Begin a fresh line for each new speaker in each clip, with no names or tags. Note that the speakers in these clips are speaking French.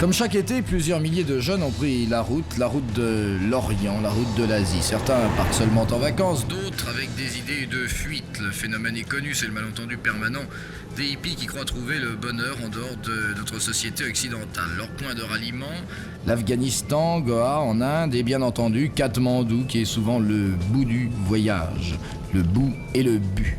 Comme chaque été, plusieurs milliers de jeunes ont pris la route de l'Orient, la route de l'Asie. Certains partent seulement en vacances, d'autres avec des idées de fuite. Le phénomène est connu, c'est le malentendu permanent des hippies qui croient trouver le bonheur en dehors de notre société occidentale. Leur point de ralliement, l'Afghanistan, Goa en Inde et bien entendu Katmandou qui est souvent le bout du voyage, le bout et le but.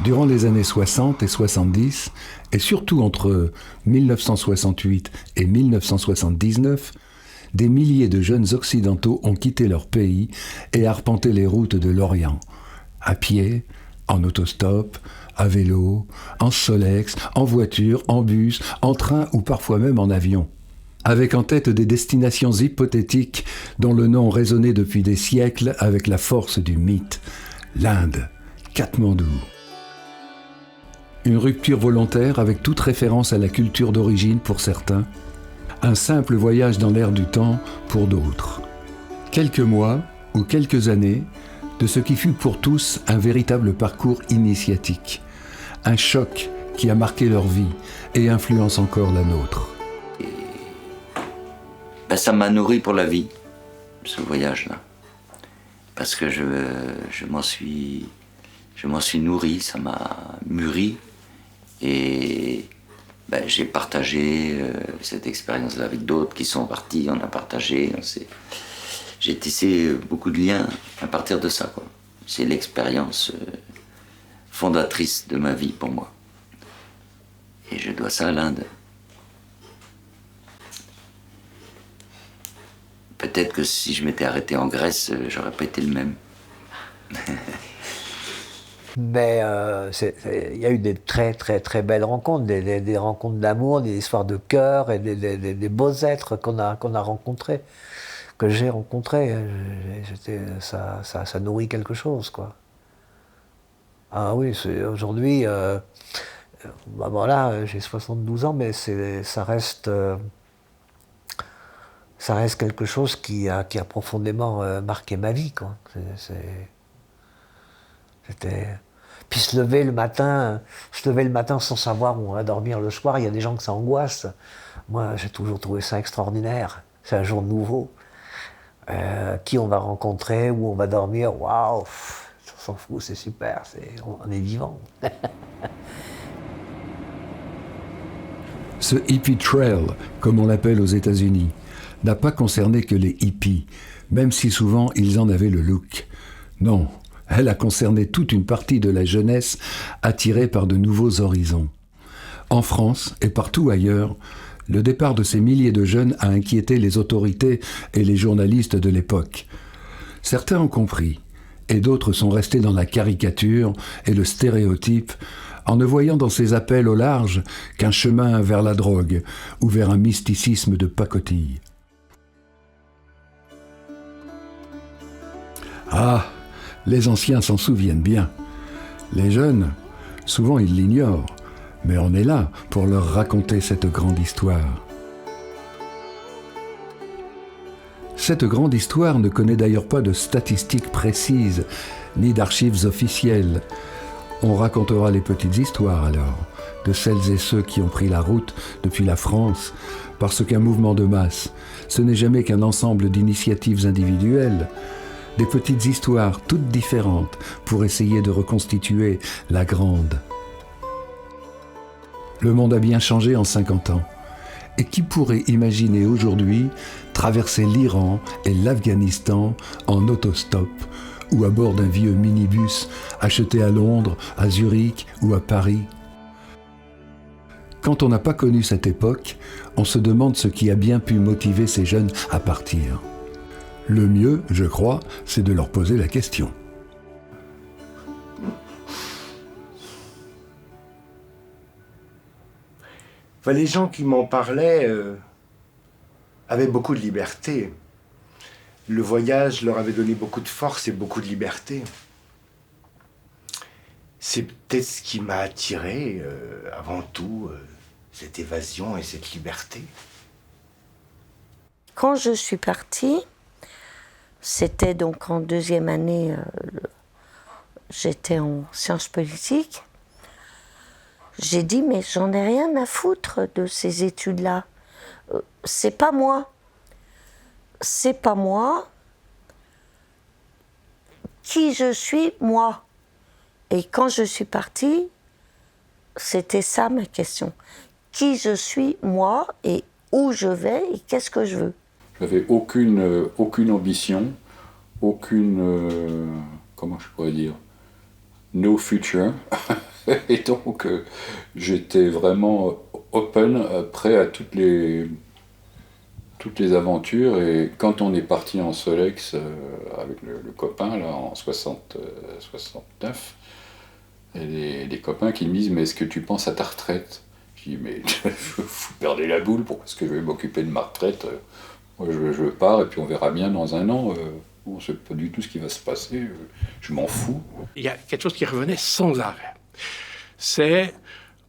Durant les années 60 et 70, et surtout entre 1968 et 1979, des milliers de jeunes occidentaux ont quitté leur pays et arpenté les routes de l'Orient, à pied, en autostop, à vélo, en Solex, en voiture, en bus, en train ou parfois même en avion, avec en tête des destinations hypothétiques dont le nom résonnait depuis des siècles avec la force du mythe, l'Inde, Katmandou. Une rupture volontaire avec toute référence à la culture d'origine pour certains, un simple voyage dans l'air du temps pour d'autres. Quelques mois ou quelques années de ce qui fut pour tous un véritable parcours initiatique, un choc qui a marqué leur vie et influence encore la nôtre.
Ça m'a nourri pour la vie, ce voyage-là, parce que je m'en suis nourri, ça m'a mûri. Et j'ai partagé cette expérience-là avec d'autres qui sont partis, on a partagé. J'ai tissé beaucoup de liens à partir de ça, quoi. C'est l'expérience fondatrice de ma vie pour moi. Et je dois ça à l'Inde. Peut-être que si je m'étais arrêté en Grèce, j'aurais pas été le même.
Mais il y a eu des très très très belles rencontres, des rencontres d'amour, des histoires de cœur et des beaux êtres qu'on a rencontrés, que j'ai rencontrés. Ça nourrit quelque chose, quoi. Ah oui, aujourd'hui, voilà, j'ai 72 ans, mais ça reste quelque chose qui a profondément marqué ma vie, quoi. Puis se lever le matin sans savoir où on va dormir le soir, il y a des gens que ça angoisse. Moi, j'ai toujours trouvé ça extraordinaire. C'est un jour nouveau. Qui on va rencontrer, où on va dormir, waouh, on s'en fout, c'est super, on est vivant.
Ce hippie trail, comme on l'appelle aux États-Unis, n'a pas concerné que les hippies, même si souvent ils en avaient le look. Non. Elle a concerné toute une partie de la jeunesse attirée par de nouveaux horizons. En France et partout ailleurs, le départ de ces milliers de jeunes a inquiété les autorités et les journalistes de l'époque. Certains ont compris, et d'autres sont restés dans la caricature et le stéréotype, en ne voyant dans ces appels au large qu'un chemin vers la drogue ou vers un mysticisme de pacotille. Ah, les anciens s'en souviennent bien. Les jeunes, souvent ils l'ignorent, mais on est là pour leur raconter cette grande histoire. Cette grande histoire ne connaît d'ailleurs pas de statistiques précises, ni d'archives officielles. On racontera les petites histoires alors, de celles et ceux qui ont pris la route depuis la France, parce qu'un mouvement de masse, ce n'est jamais qu'un ensemble d'initiatives individuelles, des petites histoires toutes différentes pour essayer de reconstituer la grande. Le monde a bien changé en 50 ans. Et qui pourrait imaginer aujourd'hui traverser l'Iran et l'Afghanistan en autostop ou à bord d'un vieux minibus acheté à Londres, à Zurich ou à Paris? Quand on n'a pas connu cette époque, on se demande ce qui a bien pu motiver ces jeunes à partir. Le mieux, je crois, c'est de leur poser la question.
Enfin, les gens qui m'en parlaient avaient beaucoup de liberté. Le voyage leur avait donné beaucoup de force et beaucoup de liberté. C'est peut-être ce qui m'a attiré avant tout, cette évasion et cette liberté.
Quand je suis partie, c'était donc en deuxième année, j'étais en sciences politiques. J'ai dit, mais j'en ai rien à foutre de ces études-là. C'est pas moi. C'est pas moi. Qui je suis, moi. Et quand je suis partie, c'était ça ma question. Qui je suis, moi, et où je vais, et qu'est-ce que je veux.
J'avais aucune ambition, comment je pourrais dire, no future. Et donc, j'étais vraiment open, prêt à toutes les aventures. Et quand on est parti en Solex avec le copain, là, en 69, et les copains qui me disent « Mais est-ce que tu penses à ta retraite ?» Je dis « Mais vous perdez la boule, pourquoi est-ce que je vais m'occuper de ma retraite ? Moi, je pars et puis on verra bien dans un an. On ne sait pas du tout ce qui va se passer, je m'en fous. »
Il y a quelque chose qui revenait sans arrêt.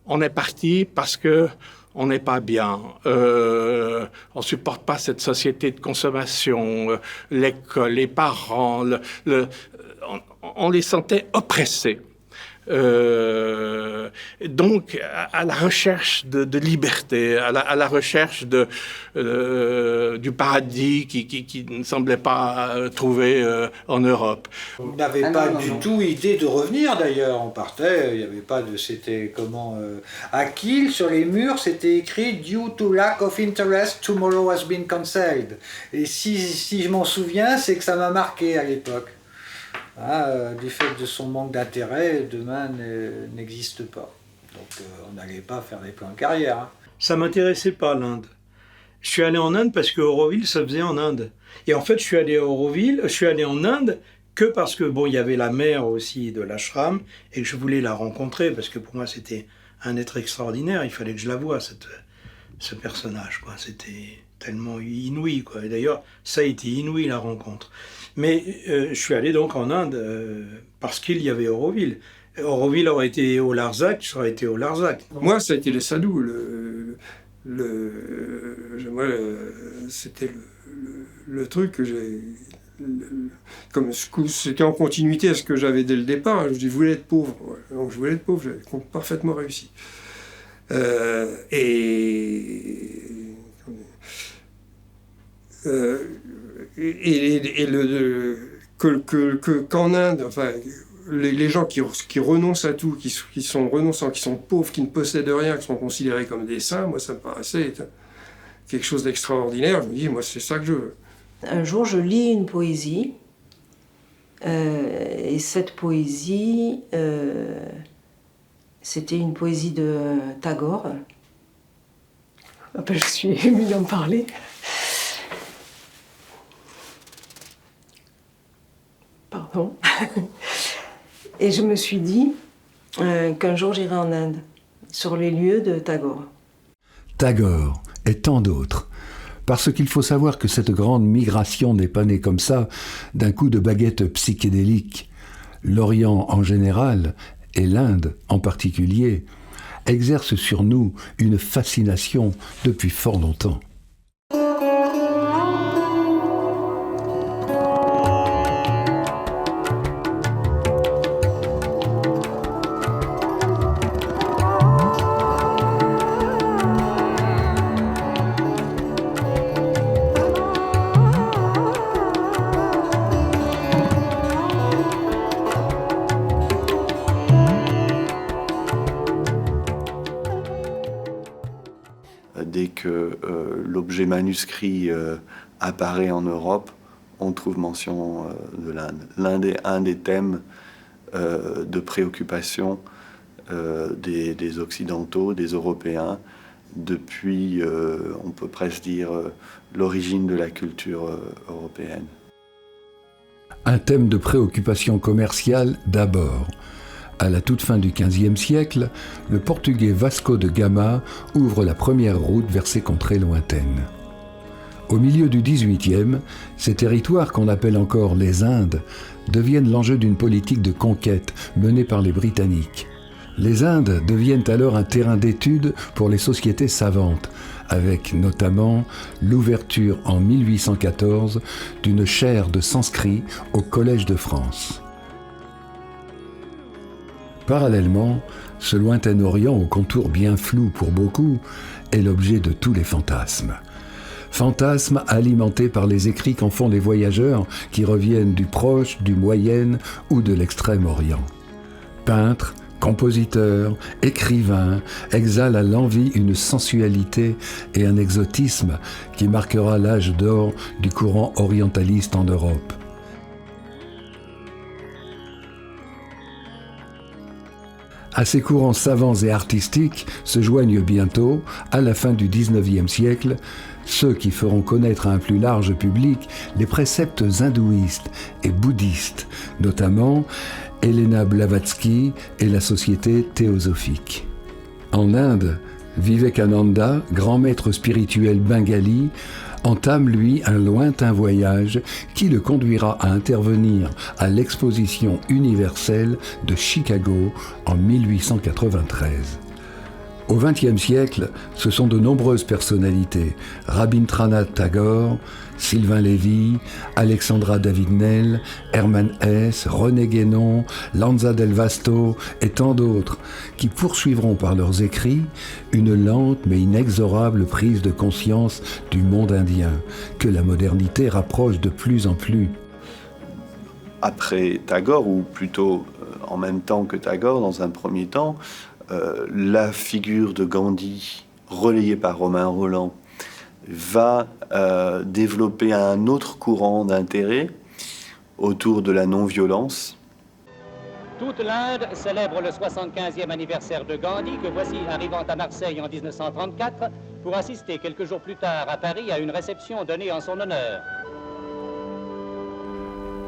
On est parti parce que on n'est pas bien, on supporte pas cette société de consommation, l'école, les parents, on les sentait oppressés. Donc à la recherche de liberté, à la recherche du paradis qui ne semblait pas trouver en Europe.
On n'avait pas du tout idée de revenir d'ailleurs, on partait, il n'y avait pas de... C'était comment... à Kiel, sur les murs, c'était écrit « Due to lack of interest, tomorrow has been cancelled ». Et si je m'en souviens, c'est que ça m'a marqué à l'époque. Du fait de son manque d'intérêt, demain n'existe pas. Donc on n'allait pas faire des plans de carrière. Hein.
Ça m'intéressait pas l'Inde. Je suis allé en Inde parce que Auroville ça faisait en Inde. Et en fait je suis allé en Inde que parce que bon il y avait la mère aussi de l'ashram et que je voulais la rencontrer parce que pour moi c'était un être extraordinaire. Il fallait que je la voie ce personnage quoi. C'était tellement inouï quoi. Et d'ailleurs ça a été inouï la rencontre. Mais je suis allé donc en Inde parce qu'il y avait Auroville. Auroville aurait été au Larzac, j'aurais été au Larzac.
Moi, ça a été les sadhus. C'était le truc que j'ai... Comme c'était en continuité à ce que j'avais dès le départ, je voulais être pauvre. Donc je voulais être pauvre, j'avais parfaitement réussi. Qu'en Inde, enfin, les gens qui renoncent à tout, qui sont renonçants, qui sont pauvres, qui ne possèdent rien, qui sont considérés comme des saints, moi ça me paraissait quelque chose d'extraordinaire. Je me dis, moi c'est ça que je veux.
Un jour, je lis une poésie, et cette poésie, c'était une poésie de Tagore. Je suis émue d'en parler. Pardon. Et je me suis dit qu'un jour j'irai en Inde, sur les lieux de Tagore.
Tagore et tant d'autres. Parce qu'il faut savoir que cette grande migration n'est pas née comme ça, d'un coup de baguette psychédélique. L'Orient en général, et l'Inde en particulier, exercent sur nous une fascination depuis fort longtemps.
dès que l'objet manuscrit apparaît en Europe, on trouve mention de l'Inde. L'Inde est un des thèmes de préoccupation des Occidentaux, des Européens, depuis, on peut presque dire, l'origine de la culture européenne.
Un thème de préoccupation commerciale d'abord. À la toute fin du XVe siècle, le Portugais Vasco de Gama ouvre la première route vers ces contrées lointaines. Au milieu du XVIIIe, ces territoires qu'on appelle encore les Indes deviennent l'enjeu d'une politique de conquête menée par les Britanniques. Les Indes deviennent alors un terrain d'étude pour les sociétés savantes, avec notamment l'ouverture en 1814 d'une chaire de sanskrit au Collège de France. Parallèlement, ce lointain Orient aux contours bien flous pour beaucoup est l'objet de tous les fantasmes. Fantasmes alimentés par les écrits qu'en font les voyageurs qui reviennent du Proche, du Moyen ou de l'Extrême-Orient. Peintres, compositeurs, écrivains exhalent à l'envi une sensualité et un exotisme qui marquera l'âge d'or du courant orientaliste en Europe. À ces courants savants et artistiques se joignent bientôt, à la fin du XIXe siècle, ceux qui feront connaître à un plus large public les préceptes hindouistes et bouddhistes, notamment Helena Blavatsky et la Société théosophique. En Inde, Vivekananda, grand maître spirituel bengali, entame lui un lointain voyage qui le conduira à intervenir à l'exposition universelle de Chicago en 1893. Au XXe siècle, ce sont de nombreuses personnalités, Rabindranath Tagore, Sylvain Lévy, Alexandra David-Néel, Hermann Hesse, René Guénon, Lanza del Vasto et tant d'autres, qui poursuivront par leurs écrits une lente mais inexorable prise de conscience du monde indien, que la modernité rapproche de plus en plus.
Après Tagore, ou plutôt en même temps que Tagore, dans un premier temps, la figure de Gandhi, relayée par Romain Rolland, va développer un autre courant d'intérêt autour de la non-violence.
Toute l'Inde célèbre le 75e anniversaire de Gandhi, que voici arrivant à Marseille en 1934 pour assister quelques jours plus tard à Paris à une réception donnée en son honneur.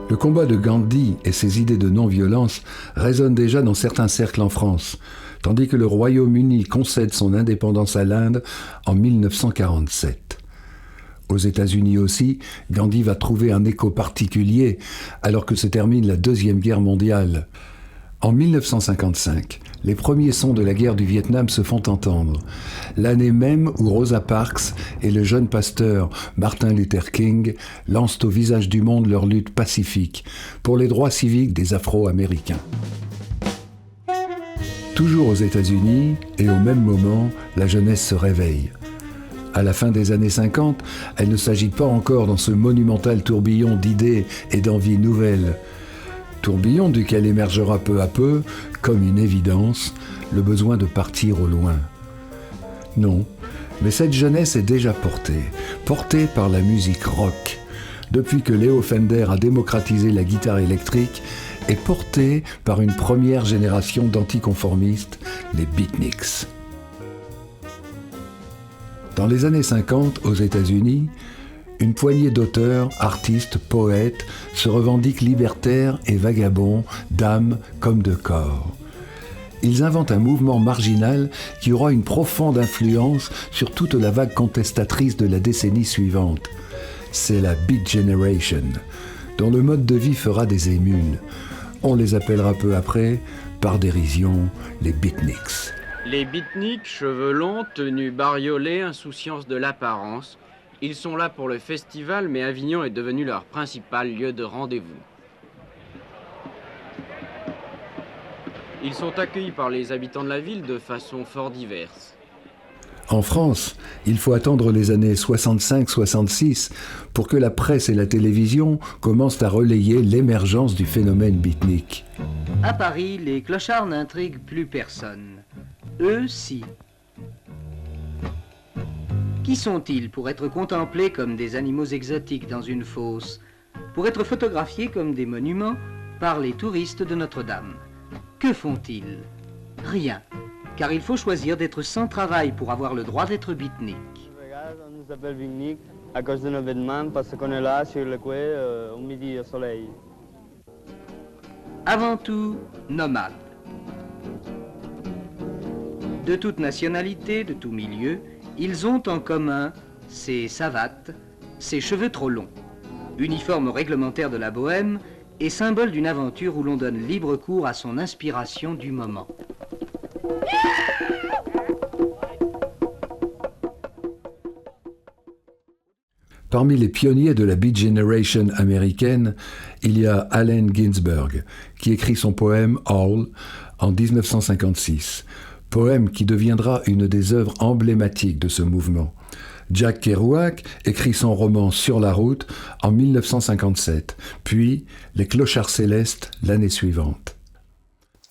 Le combat de Gandhi et ses idées de non-violence résonnent déjà dans certains cercles en France, tandis que le Royaume-Uni concède son indépendance à l'Inde en 1947. Aux États-Unis aussi, Gandhi va trouver un écho particulier alors que se termine la Deuxième Guerre mondiale. En 1955, les premiers sons de la guerre du Vietnam se font entendre, l'année même où Rosa Parks et le jeune pasteur Martin Luther King lancent au visage du monde leur lutte pacifique pour les droits civiques des Afro-Américains. Toujours aux États-Unis, et au même moment, la jeunesse se réveille. À la fin des années 50, elle ne s'agit pas encore dans ce monumental tourbillon d'idées et d'envies nouvelles. Tourbillon duquel émergera peu à peu, comme une évidence, le besoin de partir au loin. Non, mais cette jeunesse est déjà portée par la musique rock, depuis que Léo Fender a démocratisé la guitare électrique, et portée par une première génération d'anticonformistes, les beatniks. Dans les années 50, aux États-Unis, une poignée d'auteurs, artistes, poètes se revendiquent libertaires et vagabonds d'âme comme de corps. Ils inventent un mouvement marginal qui aura une profonde influence sur toute la vague contestatrice de la décennie suivante. C'est la Beat Generation, dont le mode de vie fera des émules. On les appellera peu après, par dérision, les beatniks.
Les beatniks, cheveux longs, tenues bariolées, insouciance de l'apparence. Ils sont là pour le festival, mais Avignon est devenu leur principal lieu de rendez-vous. Ils sont accueillis par les habitants de la ville de façon fort diverse.
En France, il faut attendre les années 65-66 pour que la presse et la télévision commencent à relayer l'émergence du phénomène beatnik.
À Paris, les clochards n'intriguent plus personne. Eux, si. Qui sont-ils pour être contemplés comme des animaux exotiques dans une fosse, pour être photographiés comme des monuments par les touristes de Notre-Dame? Que font-ils? Rien, car il faut choisir d'être sans travail pour avoir le droit d'être beatnik.
On nous appelle beatnik à cause de nos vêtements, parce qu'on est là sur le quai au midi au soleil.
Avant tout, nomades. De toute nationalité, de tout milieu, ils ont en commun ces savates, ces cheveux trop longs, uniforme réglementaire de la bohème et symbole d'une aventure où l'on donne libre cours à son inspiration du moment.
Parmi les pionniers de la Beat Generation américaine, il y a Allen Ginsberg, qui écrit son poème « Howl » en 1956, poème qui deviendra une des œuvres emblématiques de ce mouvement. Jack Kerouac écrit son roman « Sur la route » en 1957, puis « Les clochards célestes » l'année suivante.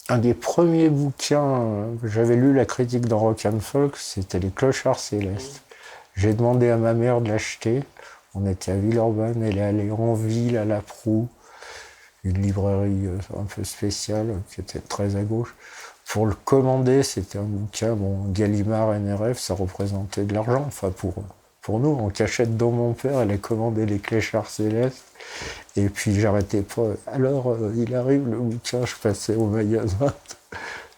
Un des premiers bouquins que j'avais lu, la critique dans Rock and Folk, c'était « Les clochards célestes ». J'ai demandé à ma mère de l'acheter. On était à Villeurbanne, elle est allée en ville, à La Proue, une librairie un peu spéciale qui était très à gauche. Pour le commander, c'était un bouquin, bon, Gallimard, NRF, ça représentait de l'argent. Enfin, pour nous, en cachette dans mon père, elle a commandé les clochards célestes. Et puis, j'arrêtais pas. Alors, il arrive le bouquin, je passais au magasin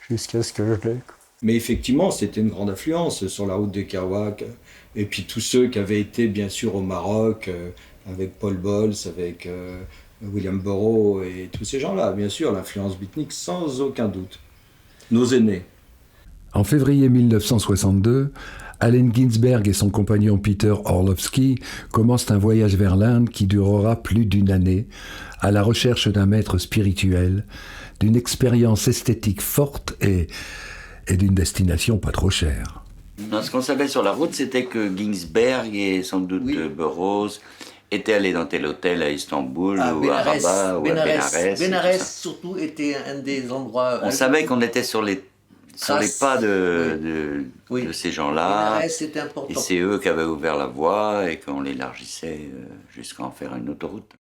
jusqu'à ce que je l'ai.
Mais effectivement, c'était une grande influence sur la route de Kerouac. Et puis tous ceux qui avaient été, bien sûr, au Maroc, avec Paul Bols, avec William Burroughs et tous ces gens-là. Bien sûr, l'influence beatnik, sans aucun doute. Nos aînés.
En février 1962, Allen Ginsberg et son compagnon Peter Orlovsky commencent un voyage vers l'Inde qui durera plus d'une année, à la recherche d'un maître spirituel, d'une expérience esthétique forte et d'une destination pas trop chère.
Non, ce qu'on savait sur la route, c'était que Ginsberg et sans doute Burroughs étaient allés dans tel hôtel à Istanbul ou à Rabat ou à Bénarès.
Bénarès surtout était un des endroits...
On savait qu'on était sur les pas de ces gens-là.
Bénarès, c'était important.
Et c'est eux qui avaient ouvert la voie et qu'on l'élargissait jusqu'à en faire une autoroute.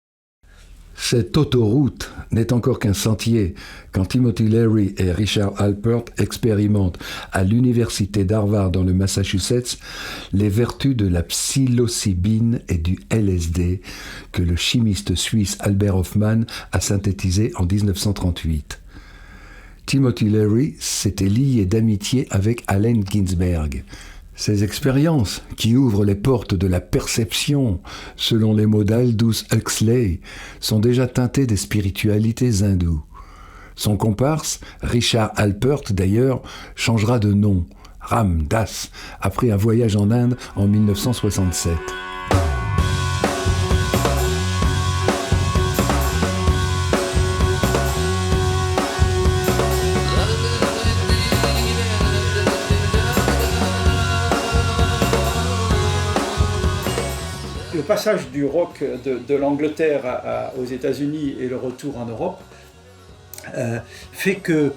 Cette autoroute n'est encore qu'un sentier quand Timothy Leary et Richard Alpert expérimentent à l'université d'Harvard dans le Massachusetts les vertus de la psilocybine et du LSD que le chimiste suisse Albert Hofmann a synthétisé en 1938. Timothy Leary s'était lié d'amitié avec Allen Ginsberg. Ces expériences, qui ouvrent les portes de la perception, selon les mots d'Aldous Huxley, sont déjà teintées des spiritualités hindoues. Son comparse, Richard Alpert d'ailleurs, changera de nom, Ram Das, après un voyage en Inde en 1967.
Le passage du rock de l'Angleterre aux États-Unis et le retour en Europe fait que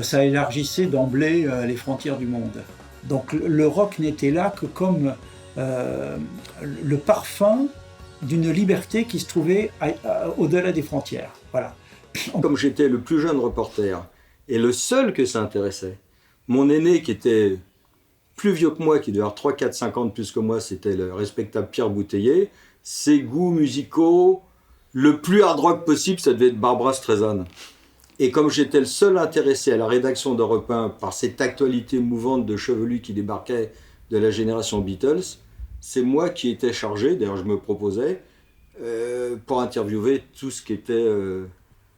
ça élargissait d'emblée les frontières du monde. Donc le rock n'était là que comme le parfum d'une liberté qui se trouvait au-delà des frontières. Voilà.
Comme j'étais le plus jeune reporter et le seul que ça intéressait, mon aîné qui était plus vieux que moi, qui devait avoir 3, 4, 5 ans de plus que moi, c'était le respectable Pierre Bouteiller. Ses goûts musicaux, le plus hard rock possible, ça devait être Barbra Streisand. Et comme j'étais le seul intéressé à la rédaction d'Europe 1 par cette actualité mouvante de chevelus qui débarquait de la génération Beatles, c'est moi qui étais chargé, d'ailleurs je me proposais, pour interviewer tout ce qui était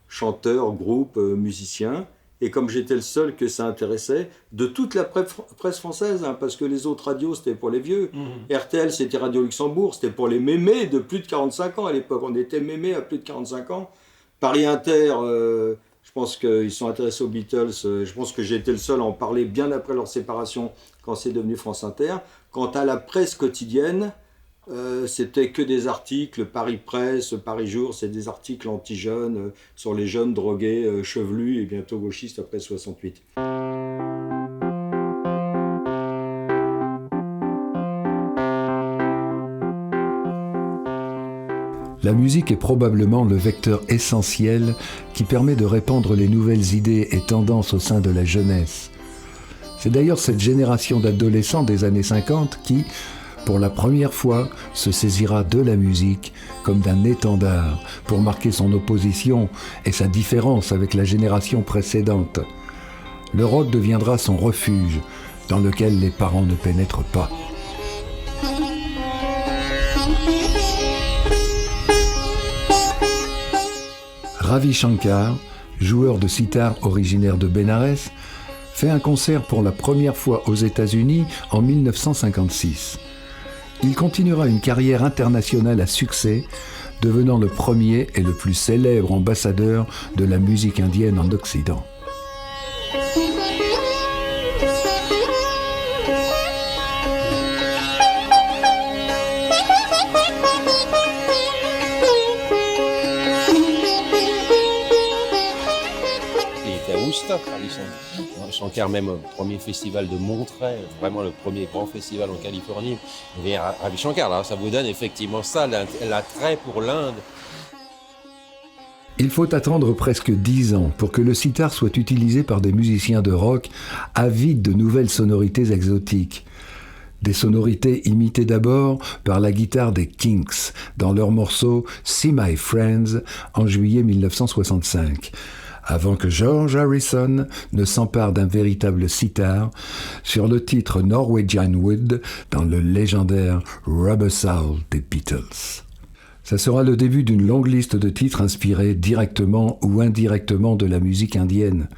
chanteur, groupe, musicien. Et comme j'étais le seul que ça intéressait, de toute la presse française, hein, parce que les autres radios, c'était pour les vieux. RTL, c'était Radio Luxembourg, c'était pour les mémés de plus de 45 ans à l'époque. On était mémés à plus de 45 ans. Paris Inter, je pense qu'ils sont intéressés aux Beatles. Je pense que j'ai été le seul à en parler bien après leur séparation, quand c'est devenu France Inter. Quant à la presse quotidienne, c'était que des articles, Paris Presse, Paris Jour, c'est des articles anti-jeunes sur les jeunes drogués, chevelus et bientôt gauchistes après 68.
La musique est probablement le vecteur essentiel qui permet de répandre les nouvelles idées et tendances au sein de la jeunesse. C'est d'ailleurs cette génération d'adolescents des années 50 qui, pour la première fois, se saisira de la musique comme d'un étendard pour marquer son opposition et sa différence avec la génération précédente. Le rock deviendra son refuge dans lequel les parents ne pénètrent pas. Ravi Shankar, joueur de sitar originaire de Bénarès, fait un concert pour la première fois aux États-Unis en 1956. Il continuera une carrière internationale à succès, devenant le premier et le plus célèbre ambassadeur de la musique indienne en Occident.
Shankar, même au premier festival de Monterey, vraiment le premier grand festival en Californie, il y a Ravi Shankar, là, ça vous donne effectivement ça, l'attrait pour l'Inde.
Il faut attendre presque 10 ans pour que le sitar soit utilisé par des musiciens de rock avides de nouvelles sonorités exotiques. Des sonorités imitées d'abord par la guitare des Kinks dans leur morceau « See My Friends » en juillet 1965. Avant que George Harrison ne s'empare d'un véritable sitar sur le titre Norwegian Wood dans le légendaire Rubber Soul des Beatles. Ça sera le début d'une longue liste de titres inspirés directement ou indirectement de la musique indienne.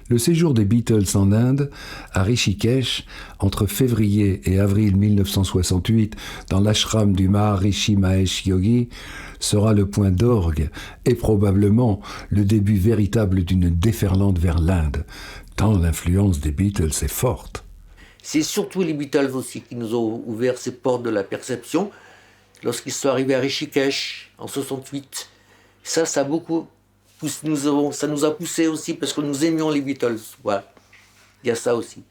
Le séjour des Beatles en Inde, à Rishikesh, entre février et avril 1968, dans l'ashram du Maharishi Mahesh Yogi, sera le point d'orgue et probablement le début véritable d'une déferlante vers l'Inde, tant l'influence des Beatles est forte.
C'est surtout les Beatles aussi qui nous ont ouvert ces portes de la perception lorsqu'ils sont arrivés à Rishikesh en 68. Ça a beaucoup... ça nous a poussé aussi parce que nous aimions les Beatles. Voilà. Il y a ça aussi.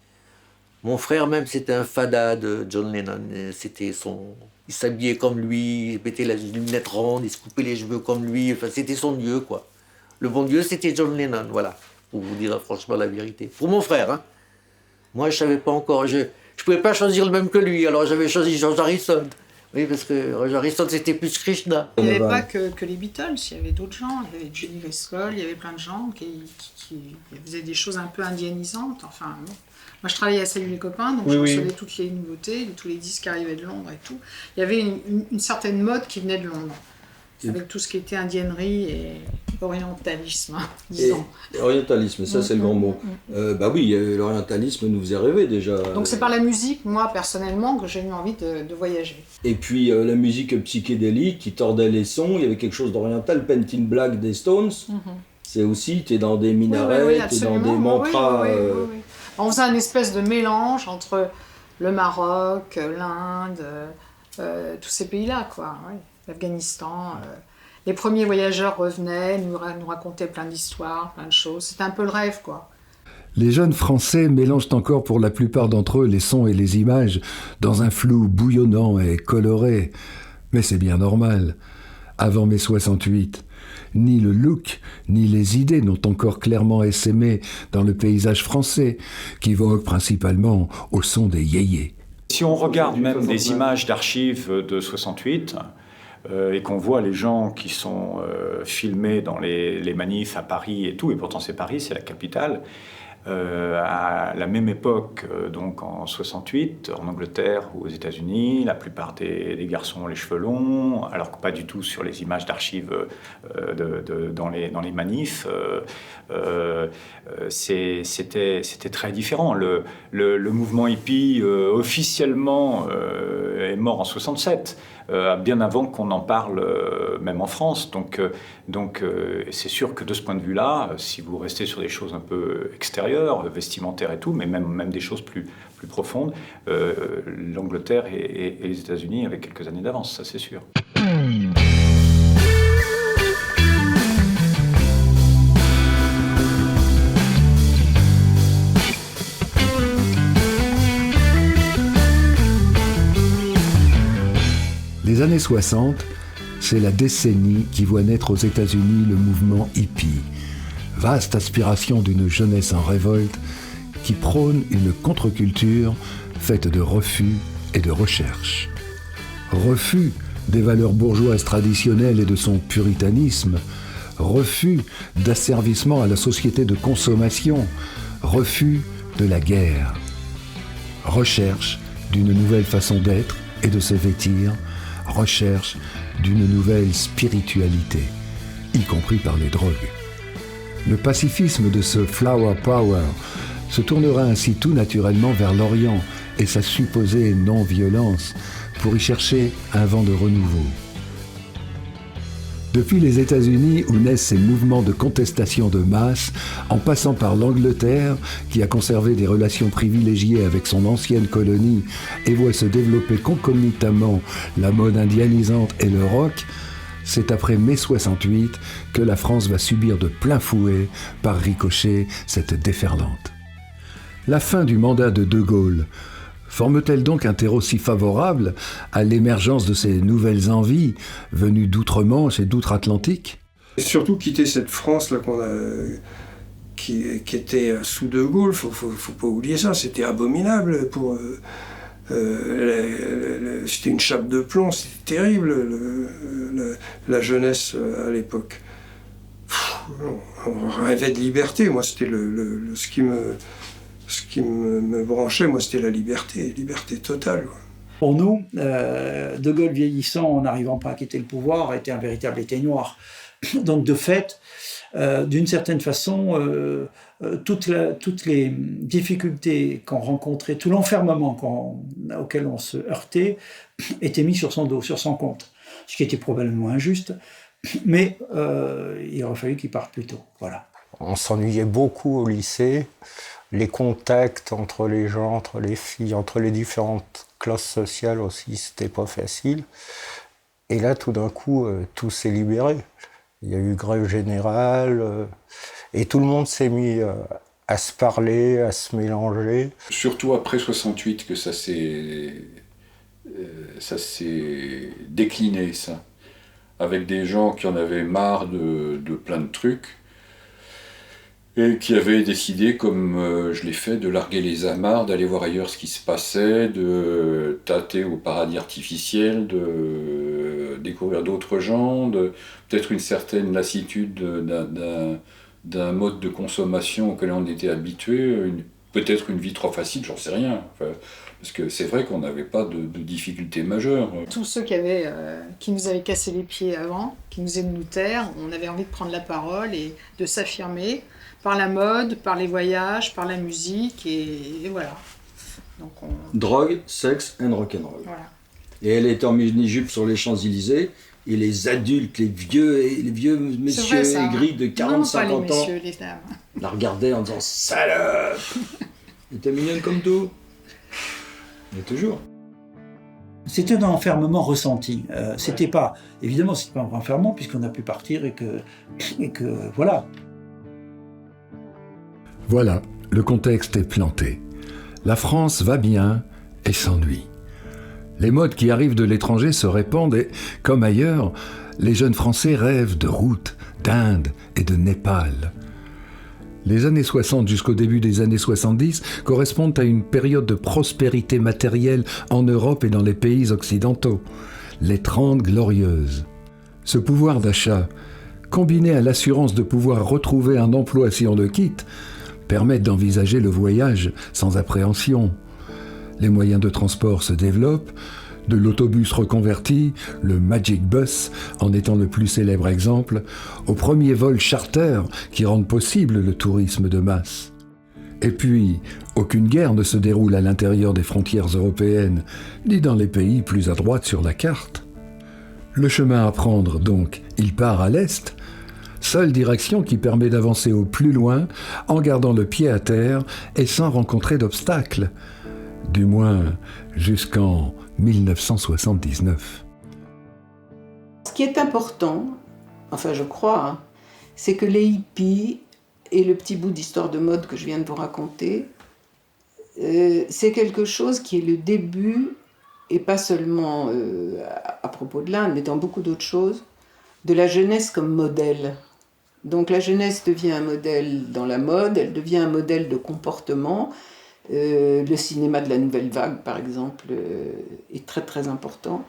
Mon frère même, c'était un fada de John Lennon. Il s'habillait comme lui, il mettait les lunettes rondes, il se coupait les cheveux comme lui. Enfin, c'était son dieu, quoi. Le bon dieu, c'était John Lennon, voilà. Pour vous dire franchement la vérité. Pour mon frère, hein. Moi, je savais pas encore. Je pouvais pas choisir le même que lui, alors j'avais choisi George Harrison. Oui, parce que Roger Harrison, c'était plus Krishna.
Il n'y avait pas que les Beatles, il y avait d'autres gens. Il y avait Johnny Driscoll, il y avait plein de gens qui faisaient des choses un peu indianisantes. Enfin, bon. Moi, je travaillais à Salut les copains, donc je recevais toutes les nouveautés, tous les disques qui arrivaient de Londres et tout. Il y avait une certaine mode qui venait de Londres, avec tout ce qui était indiennerie et orientalisme, disons.
Et orientalisme, ça c'est le grand mot. Bah oui, l'orientalisme nous faisait rêver déjà.
Donc c'est par la musique, moi personnellement, que j'ai eu envie de voyager.
Et puis la musique psychédélique qui tordait les sons, il y avait quelque chose d'oriental, Painted in Black des Stones. C'est aussi, t'es dans des minarets, t'es dans des mantras.
Oui. On faisait un espèce de mélange entre le Maroc, l'Inde, tous ces pays-là, quoi. Oui. L'Afghanistan. Les premiers voyageurs revenaient, nous racontaient plein d'histoires, plein de choses. C'était un peu le rêve, quoi.
Les jeunes Français mélangent encore pour la plupart d'entre eux les sons et les images dans un flou bouillonnant et coloré. Mais c'est bien normal. Avant mai 68, ni le look, ni les idées n'ont encore clairement essaimé dans le paysage français, qui vogue principalement au son des yéyés.
Si on regarde même des images d'archives de 68, et qu'on voit les gens qui sont filmés dans les manifs à Paris et tout, et pourtant c'est Paris, c'est la capitale, à la même époque, donc en 68, en Angleterre ou aux États-Unis, la plupart des garçons ont les cheveux longs, alors que pas du tout sur les images d'archives dans les manifs. C'était très différent. Le mouvement hippie officiellement est mort en 67. Bien avant qu'on en parle, même en France. Donc c'est sûr que de ce point de vue-là, si vous restez sur des choses un peu extérieures, vestimentaires et tout, mais même des choses plus profondes, l'Angleterre et les États-Unis avaient quelques années d'avance, ça c'est sûr.
Les années 60, c'est la décennie qui voit naître aux États-Unis le mouvement hippie, vaste aspiration d'une jeunesse en révolte qui prône une contre-culture faite de refus et de recherche. Refus des valeurs bourgeoises traditionnelles et de son puritanisme, refus d'asservissement à la société de consommation, refus de la guerre, recherche d'une nouvelle façon d'être et de se vêtir, recherche d'une nouvelle spiritualité, y compris par les drogues. Le pacifisme de ce flower power se tournera ainsi tout naturellement vers l'Orient et sa supposée non-violence pour y chercher un vent de renouveau. Depuis les États-Unis où naissent ces mouvements de contestation de masse, en passant par l'Angleterre, qui a conservé des relations privilégiées avec son ancienne colonie et voit se développer concomitamment la mode indianisante et le rock, c'est après mai 68 que la France va subir de plein fouet, par ricochet, cette déferlante. La fin du mandat de De Gaulle forme-t-elle donc un terreau si favorable à l'émergence de ces nouvelles envies venues d'outre-Manche et d'outre-Atlantique ?
Et surtout quitter cette France là qui était sous De Gaulle, faut pas oublier ça, c'était abominable pour c'était une chape de plomb, c'était terrible la jeunesse à l'époque. On rêvait de liberté, moi c'était ce qui me branchait, moi, c'était la liberté totale. Quoi.
Pour nous, De Gaulle vieillissant, en n'arrivant pas à quitter le pouvoir, était un véritable éteignoir. Donc, de fait, d'une certaine façon, toutes les difficultés qu'on rencontrait, tout l'enfermement auquel on se heurtait, était mis sur son dos, sur son compte. Ce qui était probablement injuste, mais il aurait fallu qu'il parte plus tôt. Voilà.
On s'ennuyait beaucoup au lycée. Les contacts entre les gens, entre les filles, entre les différentes classes sociales aussi, c'était pas facile. Et là, tout d'un coup, tout s'est libéré. Il y a eu grève générale, et tout le monde s'est mis à se parler, à se mélanger.
Surtout après 68 que ça s'est décliné, ça. Avec des gens qui en avaient marre de plein de trucs, et qui avait décidé, comme je l'ai fait, de larguer les amarres, d'aller voir ailleurs ce qui se passait, de tâter au paradis artificiel, de découvrir d'autres gens, peut-être une certaine lassitude d'un mode de consommation auquel on était habitué, peut-être une vie trop facile, j'en sais rien. Enfin, parce que c'est vrai qu'on n'avait pas de difficultés majeures.
Tous ceux qui nous avaient cassé les pieds avant, qui nous aimaient nous taire, on avait envie de prendre la parole et de s'affirmer, par la mode, par les voyages, par la musique, et voilà. Donc
Drogue, sexe and rock'n'roll.
Voilà.
Et elle était en mini-jupe sur les Champs-Élysées, et les adultes, les vieux messieurs aigris de 40-50 ans,
messieurs, les dames,
la regardaient en disant « Salope !» Elle était mignonne comme tout. Et toujours.
C'était un enfermement ressenti. C'était pas, évidemment, c'était pas un enfermement puisqu'on a pu partir et que voilà.
Voilà, le contexte est planté. La France va bien et s'ennuie. Les modes qui arrivent de l'étranger se répandent et, comme ailleurs, les jeunes Français rêvent de routes, d'Inde et de Népal. Les années 60 jusqu'au début des années 70 correspondent à une période de prospérité matérielle en Europe et dans les pays occidentaux, les 30 glorieuses. Ce pouvoir d'achat, combiné à l'assurance de pouvoir retrouver un emploi si on le quitte, permettent d'envisager le voyage sans appréhension. Les moyens de transport se développent, de l'autobus reconverti, le Magic Bus en étant le plus célèbre exemple, aux premiers vols charter qui rendent possible le tourisme de masse. Et puis, aucune guerre ne se déroule à l'intérieur des frontières européennes, ni dans les pays plus à droite sur la carte. Le chemin à prendre, donc, il part à l'est, seule direction qui permet d'avancer au plus loin en gardant le pied à terre et sans rencontrer d'obstacles. Du moins jusqu'en 1979.
Ce qui est important, enfin je crois, c'est que les hippies et le petit bout d'histoire de mode que je viens de vous raconter, c'est quelque chose qui est le début et pas seulement à propos de l'Inde, mais dans beaucoup d'autres choses, de la jeunesse comme modèle. Donc la jeunesse devient un modèle dans la mode, elle devient un modèle de comportement. Le cinéma de la nouvelle vague, par exemple, est très très important.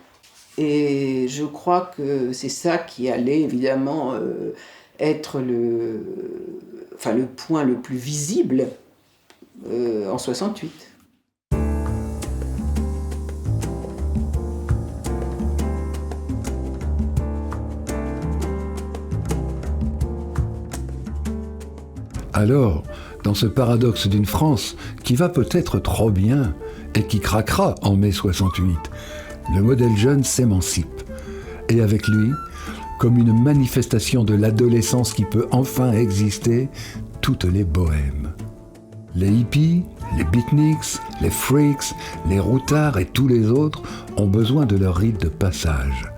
Et je crois que c'est ça qui allait évidemment être le point le plus visible en 68.
Alors, dans ce paradoxe d'une France qui va peut-être trop bien et qui craquera en mai 68, le modèle jeune s'émancipe. Et avec lui, comme une manifestation de l'adolescence qui peut enfin exister, toutes les bohèmes. Les hippies, les beatniks, les freaks, les routards et tous les autres ont besoin de leur rite de passage.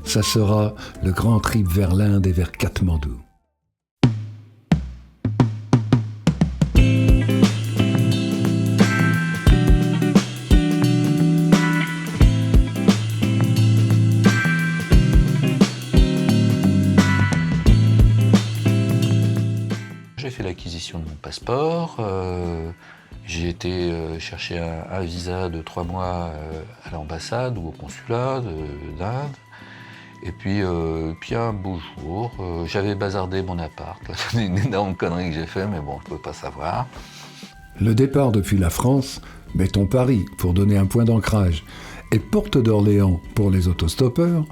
Ça sera le grand trip vers l'Inde et vers Katmandou.
L'acquisition de mon passeport, j'ai été chercher un visa de 3 mois à l'ambassade ou au consulat d'Inde. Et puis un beau jour, j'avais bazardé mon appart. C'est une énorme connerie que j'ai fait, mais bon, je ne pouvais pas savoir.
Le départ depuis la France, mettons Paris pour donner un point d'ancrage, et Porte d'Orléans pour les autostoppeurs,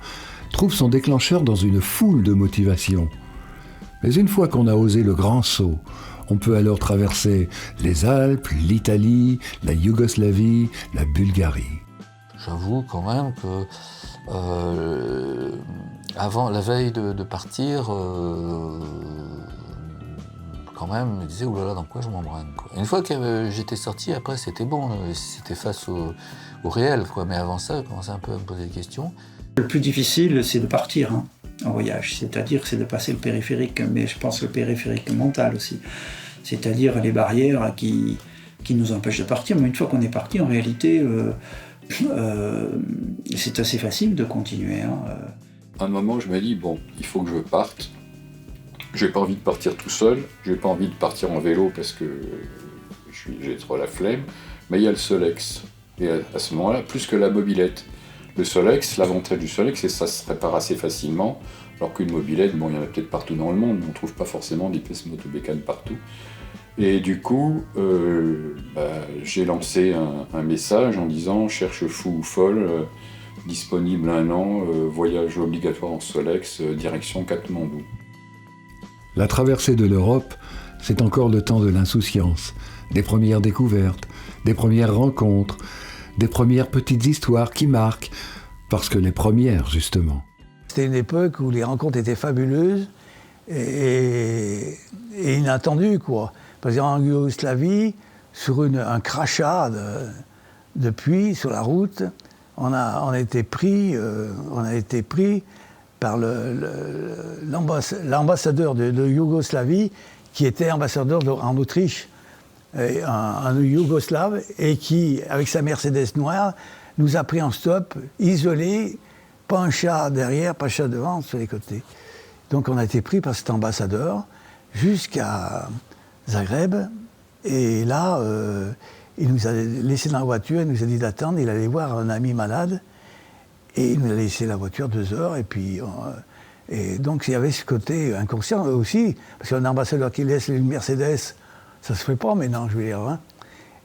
trouve son déclencheur dans une foule de motivations. Mais une fois qu'on a osé le grand saut, on peut alors traverser les Alpes, l'Italie, la Yougoslavie, la Bulgarie.
J'avoue quand même que avant, la veille de partir, quand même, je me disais, oulala, dans quoi je m'embrane, quoi. Une fois que j'étais sorti, après c'était bon, c'était face au réel, quoi. Mais avant ça, je commençais un peu à me poser des questions.
Le plus difficile, c'est de partir, en voyage, c'est-à-dire c'est de passer le périphérique, mais je pense le périphérique mental aussi, c'est-à-dire les barrières qui nous empêchent de partir, mais une fois qu'on est parti, en réalité, c'est assez facile de continuer.
À un moment, je me dis, bon, il faut que je parte, j'ai pas envie de partir tout seul, j'ai pas envie de partir en vélo parce que j'ai trop la flemme, mais il y a le Solex, et à ce moment-là, plus que la mobilette. Le Solex, l'avantage du Solex, c'est que ça se répare assez facilement, alors qu'une mobilette, bon, il y en a peut-être partout dans le monde, mais on ne trouve pas forcément des pièces motobécanes partout. Et du coup, j'ai lancé un message en disant « Cherche fou ou folle, disponible 1 an, voyage obligatoire en Solex, direction Katmandou ».
La traversée de l'Europe, c'est encore le temps de l'insouciance, des premières découvertes, des premières rencontres, des premières petites histoires qui marquent, parce que les premières, justement.
C'était une époque où les rencontres étaient fabuleuses et inattendues, quoi. Par exemple, en Yougoslavie, sur un crachat de puits sur la route, on a été pris par l'ambassadeur de Yougoslavie, qui était ambassadeur en Autriche, un Yougoslave, et qui, avec sa Mercedes noire, nous a pris en stop, isolés, pas un chat derrière, pas un chat devant, sur les côtés. Donc on a été pris par cet ambassadeur jusqu'à Zagreb, et là, il nous a laissé dans la voiture, il nous a dit d'attendre, il allait voir un ami malade, et il nous a laissé la voiture 2 heures, et puis... et donc il y avait ce côté inconscient aussi, parce qu'un ambassadeur qui laisse une Mercedes, ça se fait pas maintenant, je veux dire. Hein.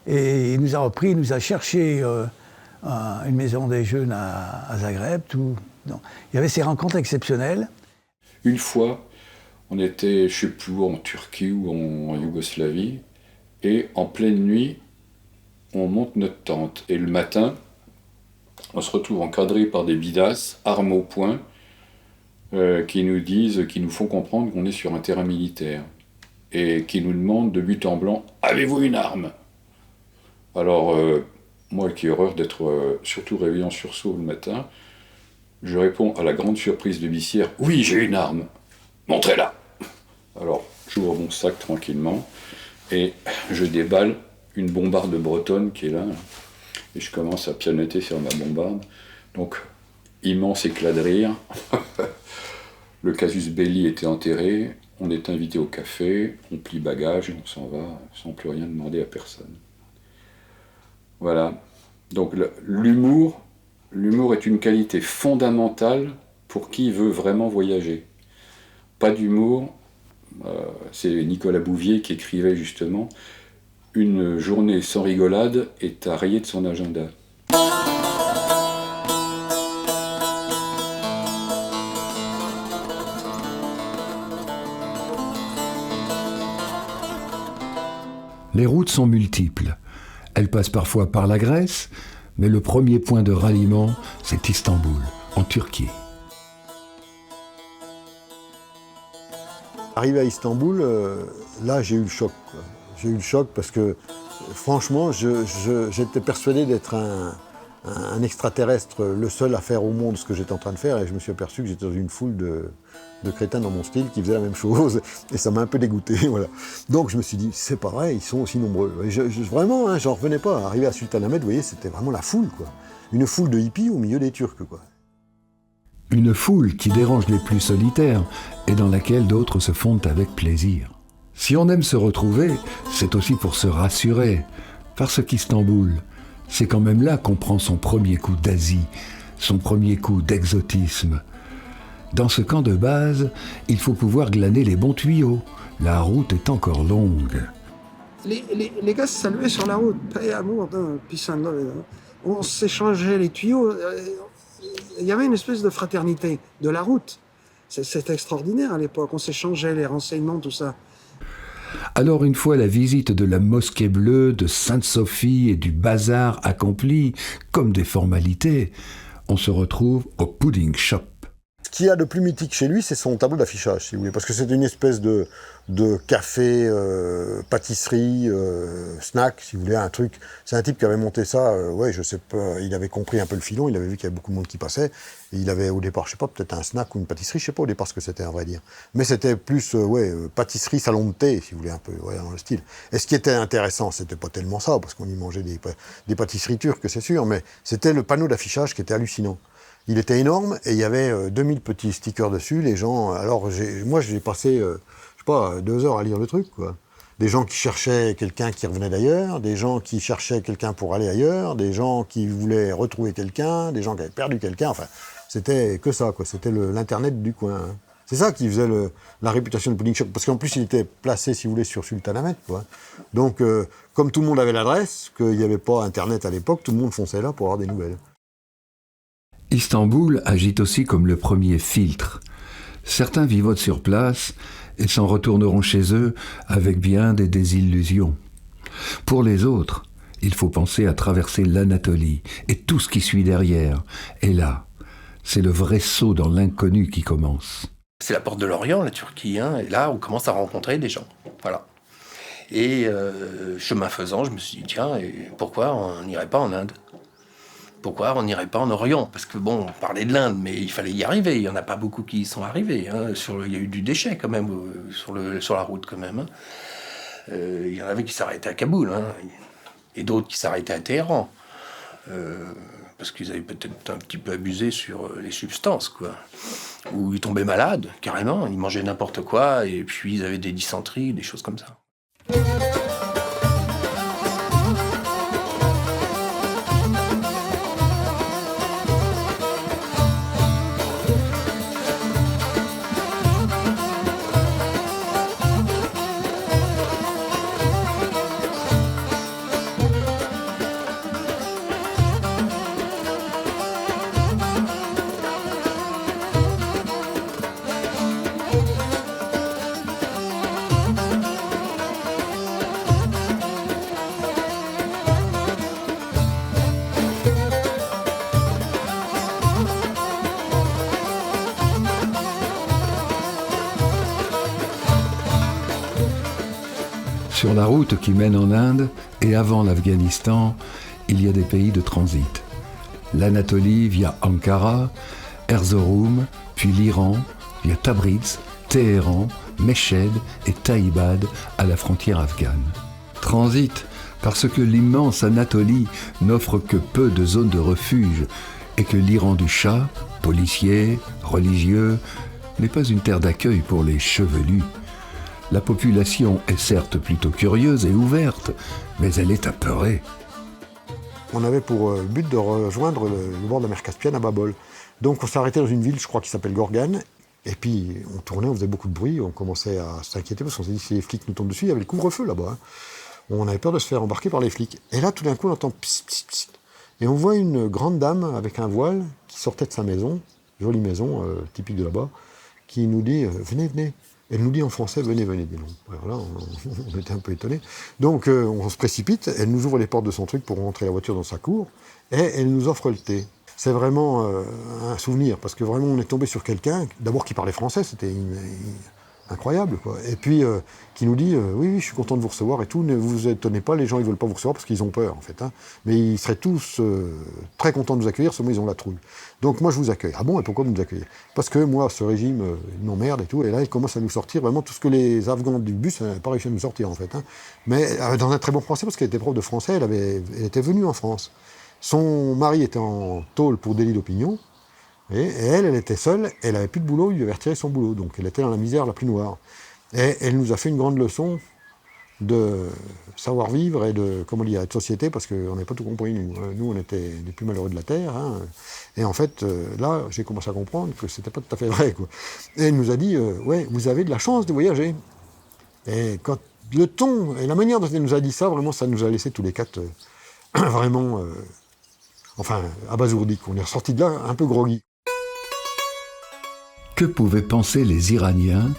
Et il nous a repris, il nous a cherché une maison des jeunes à Zagreb, tout. Donc, il y avait ces rencontres exceptionnelles.
Une fois, on était, je ne sais plus où, en Turquie ou en Yougoslavie, et en pleine nuit, on monte notre tente. Et le matin, on se retrouve encadré par des bidasses, armes au poing, qui nous font comprendre qu'on est sur un terrain militaire. Et qui nous demandent de but en blanc « Avez-vous une arme ?» Alors, moi qui ai horreur d'être surtout réveillé en sursaut le matin, je réponds à la grande surprise de l'huissière « Oui, j'ai une arme, montrez-la !» Alors, j'ouvre mon sac tranquillement et je déballe une bombarde bretonne qui est là. et je commence à pianoter sur ma bombarde. Donc, immense éclat de rire. Le casus belli était enterré, on est invité au café, on plie bagage et on s'en va sans plus rien demander à personne. Voilà. Donc l'humour est une qualité fondamentale pour qui veut vraiment voyager. Pas d'humour, c'est Nicolas Bouvier qui écrivait justement « Une journée sans rigolade est à rayer de son agenda ».
Les routes sont multiples. Elles passent parfois par la Grèce, mais le premier point de ralliement, c'est Istanbul, en Turquie.
Arrivé à Istanbul, là j'ai eu le choc, quoi. J'ai eu le choc parce que franchement, j'étais persuadé d'être un extraterrestre, le seul à faire au monde ce que j'étais en train de faire, et je me suis aperçu que j'étais dans une foule de crétins dans mon style qui faisaient la même chose, et ça m'a un peu dégoûté, voilà. Donc je me suis dit, c'est pas vrai, ils sont aussi nombreux. Et vraiment, hein, j'en revenais pas. Arrivé à Sultanahmet, vous voyez, c'était vraiment la foule, quoi. Une foule de hippies au milieu des Turcs, quoi.
Une foule qui dérange les plus solitaires et dans laquelle d'autres se fondent avec plaisir. Si on aime se retrouver, c'est aussi pour se rassurer, parce qu'Istanbul, c'est quand même là qu'on prend son premier coup d'Asie, son premier coup d'exotisme. Dans ce camp de base, il faut pouvoir glaner les bons tuyaux. La route est encore longue.
Les gars se saluaient sur la route. Paix, amour, on s'échangeait les tuyaux. Il y avait une espèce de fraternité de la route. C'était extraordinaire à l'époque. On s'échangeait les renseignements, tout ça.
Alors une fois la visite de la mosquée bleue, de Sainte-Sophie et du bazar accomplie, comme des formalités, on se retrouve au pudding shop.
Ce qu'il y a de plus mythique chez lui, c'est son tableau d'affichage, si vous voulez, parce que c'est une espèce de café, pâtisserie, snack, si vous voulez, un truc. C'est un type qui avait monté ça, ouais, je sais pas, il avait compris un peu le filon, il avait vu qu'il y avait beaucoup de monde qui passait, et il avait au départ, je sais pas, peut-être un snack ou une pâtisserie, je sais pas au départ ce que c'était, à vrai dire. Mais c'était plus, pâtisserie, salon de thé, si vous voulez, un peu, ouais, dans le style. Et ce qui était intéressant, c'était pas tellement ça, parce qu'on y mangeait des pâtisseries turques, c'est sûr, mais c'était le panneau d'affichage qui était hallucinant. Il était énorme et il y avait 2000 petits stickers dessus. Les gens, alors moi j'ai passé, je sais pas, 2 heures à lire le truc, quoi. Des gens qui cherchaient quelqu'un qui revenait d'ailleurs, des gens qui cherchaient quelqu'un pour aller ailleurs, des gens qui voulaient retrouver quelqu'un, des gens qui avaient perdu quelqu'un. Enfin, c'était que ça, quoi. C'était l'internet du coin. Hein. C'est ça qui faisait la réputation de Pudding Shop, parce qu'en plus il était placé, si vous voulez, sur Sultanahmet, quoi. Donc, comme tout le monde avait l'adresse, qu'il n'y avait pas internet à l'époque, tout le monde fonçait là pour avoir des nouvelles.
Istanbul agit aussi comme le premier filtre. Certains vivotent sur place et s'en retourneront chez eux avec bien des désillusions. Pour les autres, il faut penser à traverser l'Anatolie et tout ce qui suit derrière. Et là, c'est le vrai saut dans l'inconnu qui commence.
C'est la porte de l'Orient, la Turquie, hein, et là on commence à rencontrer des gens. Voilà. Et chemin faisant, je me suis dit, tiens, pourquoi on n'irait pas en Inde ? Pourquoi on n'irait pas en Orient ? Parce que bon, on parlait de l'Inde, mais il fallait y arriver. Il n'y en a pas beaucoup qui y sont arrivés. Hein. Il y a eu du déchet quand même sur la route quand même. Hein. Il y en avait qui s'arrêtaient à Kaboul, hein, et d'autres qui s'arrêtaient à Téhéran. Parce qu'ils avaient peut-être un petit peu abusé sur les substances, quoi. Ou ils tombaient malades, carrément. Ils mangeaient n'importe quoi, et puis ils avaient des dysenteries, des choses comme ça.
Sur la route qui mène en Inde et avant l'Afghanistan, il y a des pays de transit. L'Anatolie via Ankara, Erzurum, puis l'Iran via Tabriz, Téhéran, Meshed et Taïbad à la frontière afghane. Transit Parce que l'immense Anatolie n'offre que peu de zones de refuge et que l'Iran du Shah, policier, religieux, n'est pas une terre d'accueil pour les chevelus. La population est certes plutôt curieuse et ouverte, mais elle est apeurée.
On avait pour but de rejoindre le bord de la mer Caspienne à Babol. Donc on s'est arrêté dans une ville, je crois, qui s'appelle Gorgane. Et puis on tournait, on faisait beaucoup de bruit, on commençait à s'inquiéter parce qu'on s'est dit si les flics nous tombent dessus, il y avait le couvre-feu là-bas. Hein. On avait peur de se faire embarquer par les flics. Et là, tout d'un coup, on entend psst, psst, psst. Et on voit une grande dame avec un voile qui sortait de sa maison, jolie maison, typique de là-bas, qui nous dit venez, venez. Elle nous dit en français venez, venez. Dis donc. Alors là, on était un peu étonnés. Donc on se précipite, elle nous ouvre les portes de son truc pour rentrer la voiture dans sa cour, et elle nous offre le thé. C'est vraiment un souvenir, parce que vraiment on est tombé sur quelqu'un, d'abord qui parlait français, c'était incroyable, quoi. Et puis qui nous dit oui, je suis content de vous recevoir et tout, ne vous étonnez pas, les gens ils veulent pas vous recevoir parce qu'ils ont peur en fait, hein. Mais ils seraient tous très contents de vous accueillir, seulement ils ont la trouille. Donc moi je vous accueille. Ah bon, et pourquoi vous nous accueillez? Parce que moi ce régime il m'emmerde et tout, et là il commence à nous sortir vraiment tout ce que les Afghans du bus n'avaient pas réussi à nous sortir en fait, hein. Mais dans un très bon français, parce qu'elle était prof de français, elle était venue en France. Son mari était en tôle pour délit d'opinion. Et elle était seule, elle n'avait plus de boulot, il lui avait retiré son boulot, donc elle était dans la misère la plus noire. Et elle nous a fait une grande leçon de savoir-vivre et de, comment dire, de société, parce qu'on n'avait pas tout compris, nous. Nous, on était les plus malheureux de la Terre, hein. Et en fait, là, j'ai commencé à comprendre que c'était pas tout à fait vrai, quoi. Et elle nous a dit, ouais, vous avez de la chance de voyager. Et quand le ton et la manière dont elle nous a dit ça, vraiment, ça nous a laissé tous les quatre vraiment, enfin, abasourdis. On est ressortis de là un peu groggy.
Que pouvaient penser les Iraniens,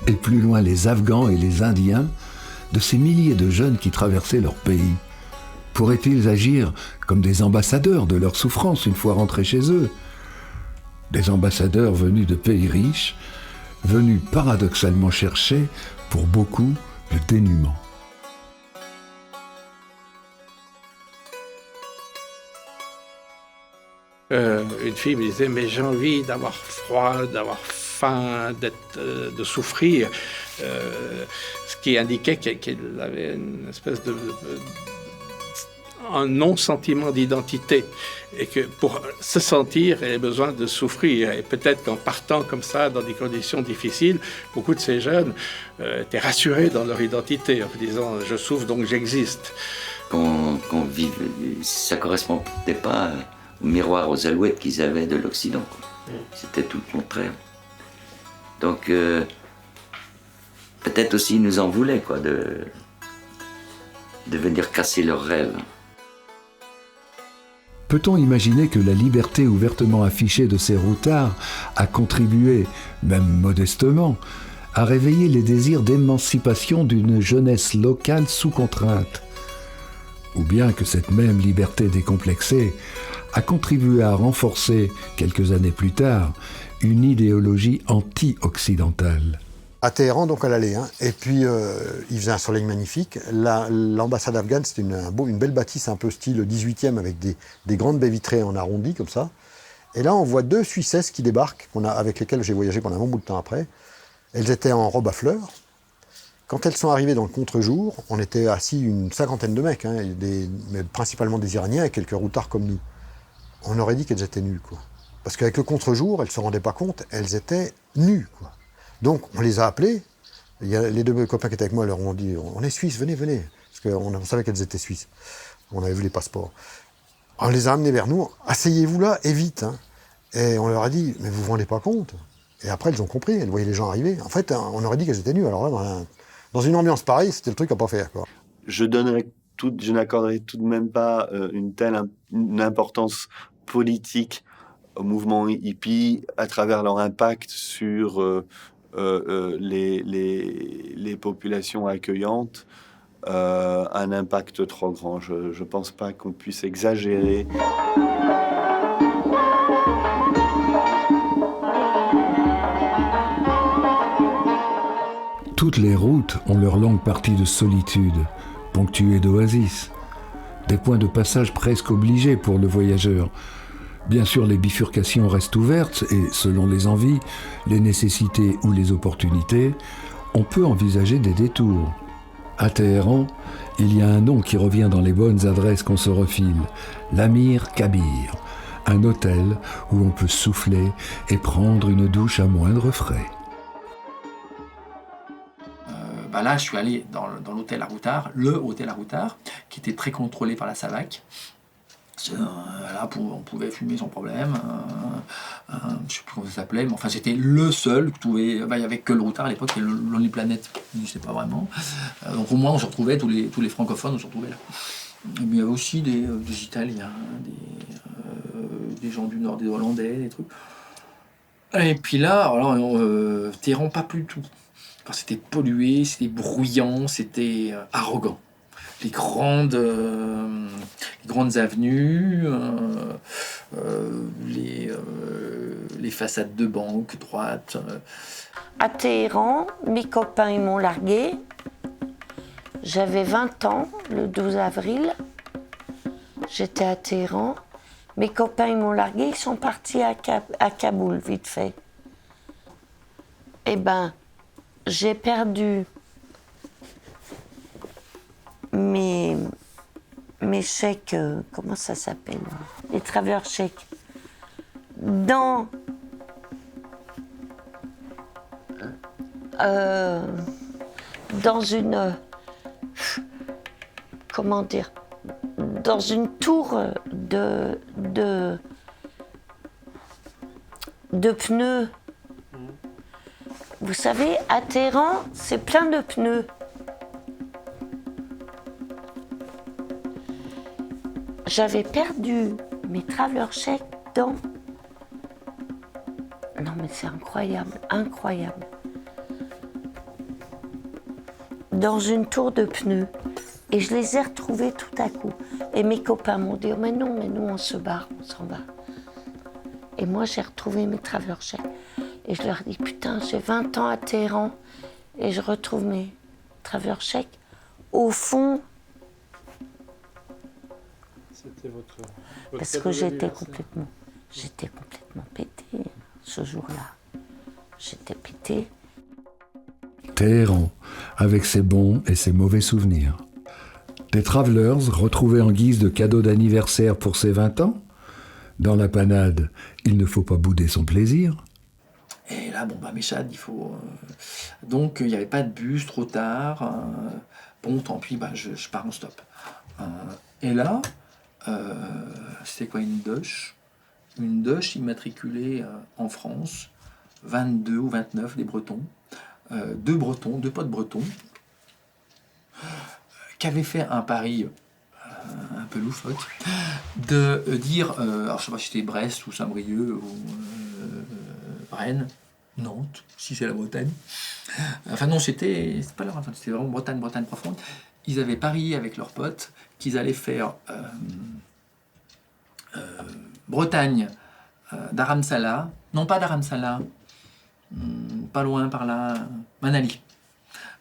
et plus loin les Afghans et les Indiens, de ces milliers de jeunes qui traversaient leur pays? Pourraient-ils agir comme des ambassadeurs de leur souffrance une fois rentrés chez eux? Des ambassadeurs venus de pays riches, venus paradoxalement chercher, pour beaucoup, le dénuement.
Une fille me disait, mais j'ai envie d'avoir froid, d'avoir faim, de souffrir, ce qui indiquait qu'elle avait une espèce un non-sentiment d'identité, et que pour se sentir, elle avait besoin de souffrir. Et peut-être qu'en partant comme ça, dans des conditions difficiles, beaucoup de ces jeunes étaient rassurés dans leur identité, en disant « je souffre, donc j'existe ».
Qu'on vive, ça ne correspondait pas au miroir, aux alouettes qu'ils avaient de l'Occident. C'était tout le contraire. Donc, peut-être aussi ils nous en voulaient, quoi, de venir casser leurs rêves.
Peut-on imaginer que la liberté ouvertement affichée de ces routards a contribué, même modestement, à réveiller les désirs d'émancipation d'une jeunesse locale sous contrainte? Ou bien que cette même liberté décomplexée a contribué à renforcer, quelques années plus tard, une idéologie anti-occidentale?
À Téhéran, donc à l'aller, hein. Et puis il faisait un soleil magnifique. L'ambassade afghane, c'était une belle bâtisse un peu style 18e avec des grandes baies vitrées en arrondi comme ça. Et là, on voit deux Suissesses qui débarquent, avec lesquelles j'ai voyagé pendant un bon bout de temps après. Elles étaient en robe à fleurs. Quand elles sont arrivées dans le contre-jour, on était assis une cinquantaine de mecs, hein, mais principalement des Iraniens et quelques routards comme nous. On aurait dit qu'elles étaient nues, quoi. Parce qu'avec le contre-jour, elles ne se rendaient pas compte, elles étaient nues, quoi. Donc on les a appelées. Il y a les deux copains qui étaient avec moi leur ont dit « on est Suisses, venez, venez ». Parce qu'on savait qu'elles étaient Suisses. On avait vu les passeports. On les a amenées vers nous. « Asseyez-vous là et vite, hein ». Et on leur a dit « mais vous vous rendez pas compte ». Et après elles ont compris, elles voyaient les gens arriver. En fait, on aurait dit qu'elles étaient nues. Alors là, dans une ambiance pareille, c'était le truc à pas faire, quoi.
Je n'accorderais tout de même pas une importance politique au mouvement hippie à travers leur impact sur les populations accueillantes, un impact trop grand. Je ne pense pas qu'on puisse exagérer.
Toutes les routes ont leur longue partie de solitude, ponctuée d'oasis, des points de passage presque obligés pour le voyageur. Bien sûr, les bifurcations restent ouvertes et, selon les envies, les nécessités ou les opportunités, on peut envisager des détours. À Téhéran, il y a un nom qui revient dans les bonnes adresses qu'on se refile, l'Amir Kabir, un hôtel où on peut souffler et prendre une douche à moindre frais.
Là, je suis allé dans l'hôtel Aroutard, le hôtel Aroutard, qui était très contrôlé par la SAVAK. Là, on pouvait fumer sans problème. Je ne sais plus comment ça s'appelait, mais enfin, c'était le seul. Il n'y avait que le Routard à l'époque, et le Lonely Planet, je ne sais pas vraiment. Donc au moins, on se retrouvait, tous les francophones, on se retrouvait là. Mais il y avait aussi des Italiens, des gens du Nord, des Hollandais, des trucs. Et puis là, Téhéran, pas plus du tout. Enfin, c'était pollué, c'était bruyant, c'était arrogant. Les grandes avenues, les façades de banques droites.
À Téhéran, mes copains ils m'ont largué. J'avais 20 ans, le 12 avril. J'étais à Téhéran. Mes copains ils m'ont largué, ils sont partis à Kaboul, vite fait. Eh ben, j'ai perdu mes chèques, comment ça s'appelle? Les travelers chèques. Dans une... Comment dire? Dans une tour de pneus. Vous savez, à Téhéran, c'est plein de pneus. J'avais perdu mes travelers chèques dans... Non mais c'est incroyable, incroyable. Dans une tour de pneus. Et je les ai retrouvés tout à coup. Et mes copains m'ont dit, mais non, on se barre, on s'en va. Et moi, j'ai retrouvé mes travelers chèques. Et je leur dis, putain, j'ai 20 ans à Téhéran et je retrouve mes travelers chèques. Au fond,
C'était votre
parce que j'étais complètement pétée ce jour-là. J'étais pétée.
Téhéran, avec ses bons et ses mauvais souvenirs. Des travelers retrouvés en guise de cadeau d'anniversaire pour ses 20 ans. Dans la panade, il ne faut pas bouder son plaisir.
Et là, Méchade, il faut... Donc, il n'y avait pas de bus, trop tard. Bon, tant pis, je pars en stop. Et là, c'était quoi, une Doche immatriculée en France, 22 ou 29, des Bretons. Deux potes bretons, qui avaient fait un pari un peu loufoque, de dire, alors je sais pas si c'était Brest ou Saint-Brieuc ou Rennes, Nantes, si c'est la Bretagne. Enfin non, c'est pas la Bretagne, c'était vraiment Bretagne profonde. Ils avaient parié avec leurs potes qu'ils allaient faire Bretagne, Dharamsala, non pas Dharamsala, pas loin par là, Manali,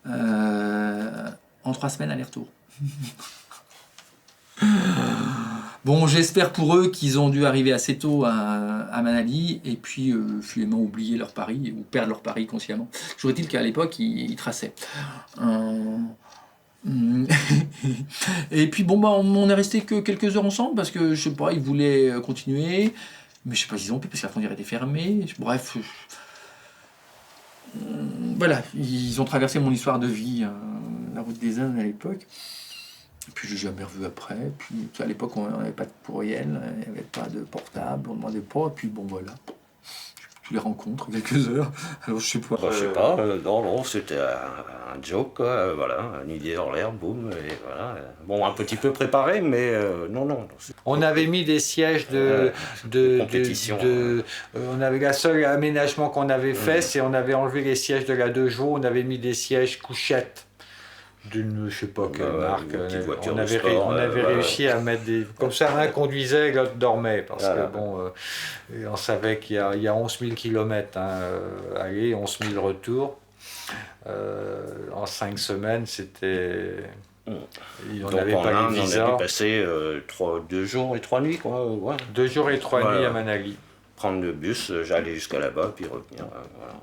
en 3 semaines aller-retour. Bon, j'espère pour eux qu'ils ont dû arriver assez tôt à Manali et puis finalement oublier leur pari ou perdre leur pari consciemment. Toujours est-il qu'à l'époque, ils traçaient. Et puis on est resté que quelques heures ensemble parce que je sais pas, ils voulaient continuer, mais je sais pas s'ils ont pu parce que la frontière était fermée. Bref, voilà, ils ont traversé mon histoire de vie, la route des Indes à l'époque. Et puis je l'ai jamais revu après. Puis à l'époque on n'avait pas de courriel, il n'y avait pas de portable, on ne demandait pas. Et puis voilà, tu les rencontres quelques heures. Alors je sais pas.
Je sais pas. Non, c'était un joke, quoi. Voilà, une idée dans l'air, boum, et voilà. Bon, un petit peu préparé, mais non.
On avait mis des sièges de
compétition.
On avait le seul aménagement qu'on avait fait, c'est on avait enlevé les sièges de la 2 jours, on avait mis des sièges couchettes d'une, je sais pas quelle marque. On avait réussi à mettre des... Comme ça, l'un conduisait et l'autre dormait. Parce que on savait qu'il y a 11 000 km aller, 11 000 retours. En 5 semaines, c'était...
On avait pas les visas. On a dû passer 2 jours et 3 nuits, quoi. Ouais.
2 jours et 3 nuits à Manali.
Prendre le bus, j'allais jusqu'à là-bas, puis revenir. Voilà.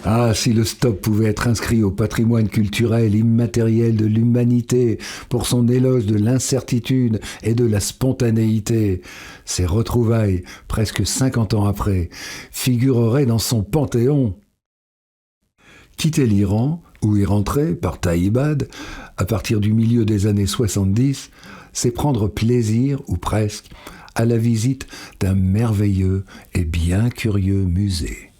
Ah, si le stop pouvait être inscrit au patrimoine culturel immatériel de l'humanité pour son éloge de l'incertitude et de la spontanéité, ces retrouvailles, presque 50 ans après, figureraient dans son panthéon. Quitter l'Iran, où y rentrer, par Taïbad, à partir du milieu des années 70, c'est prendre plaisir, ou presque, à la visite d'un merveilleux et bien curieux musée.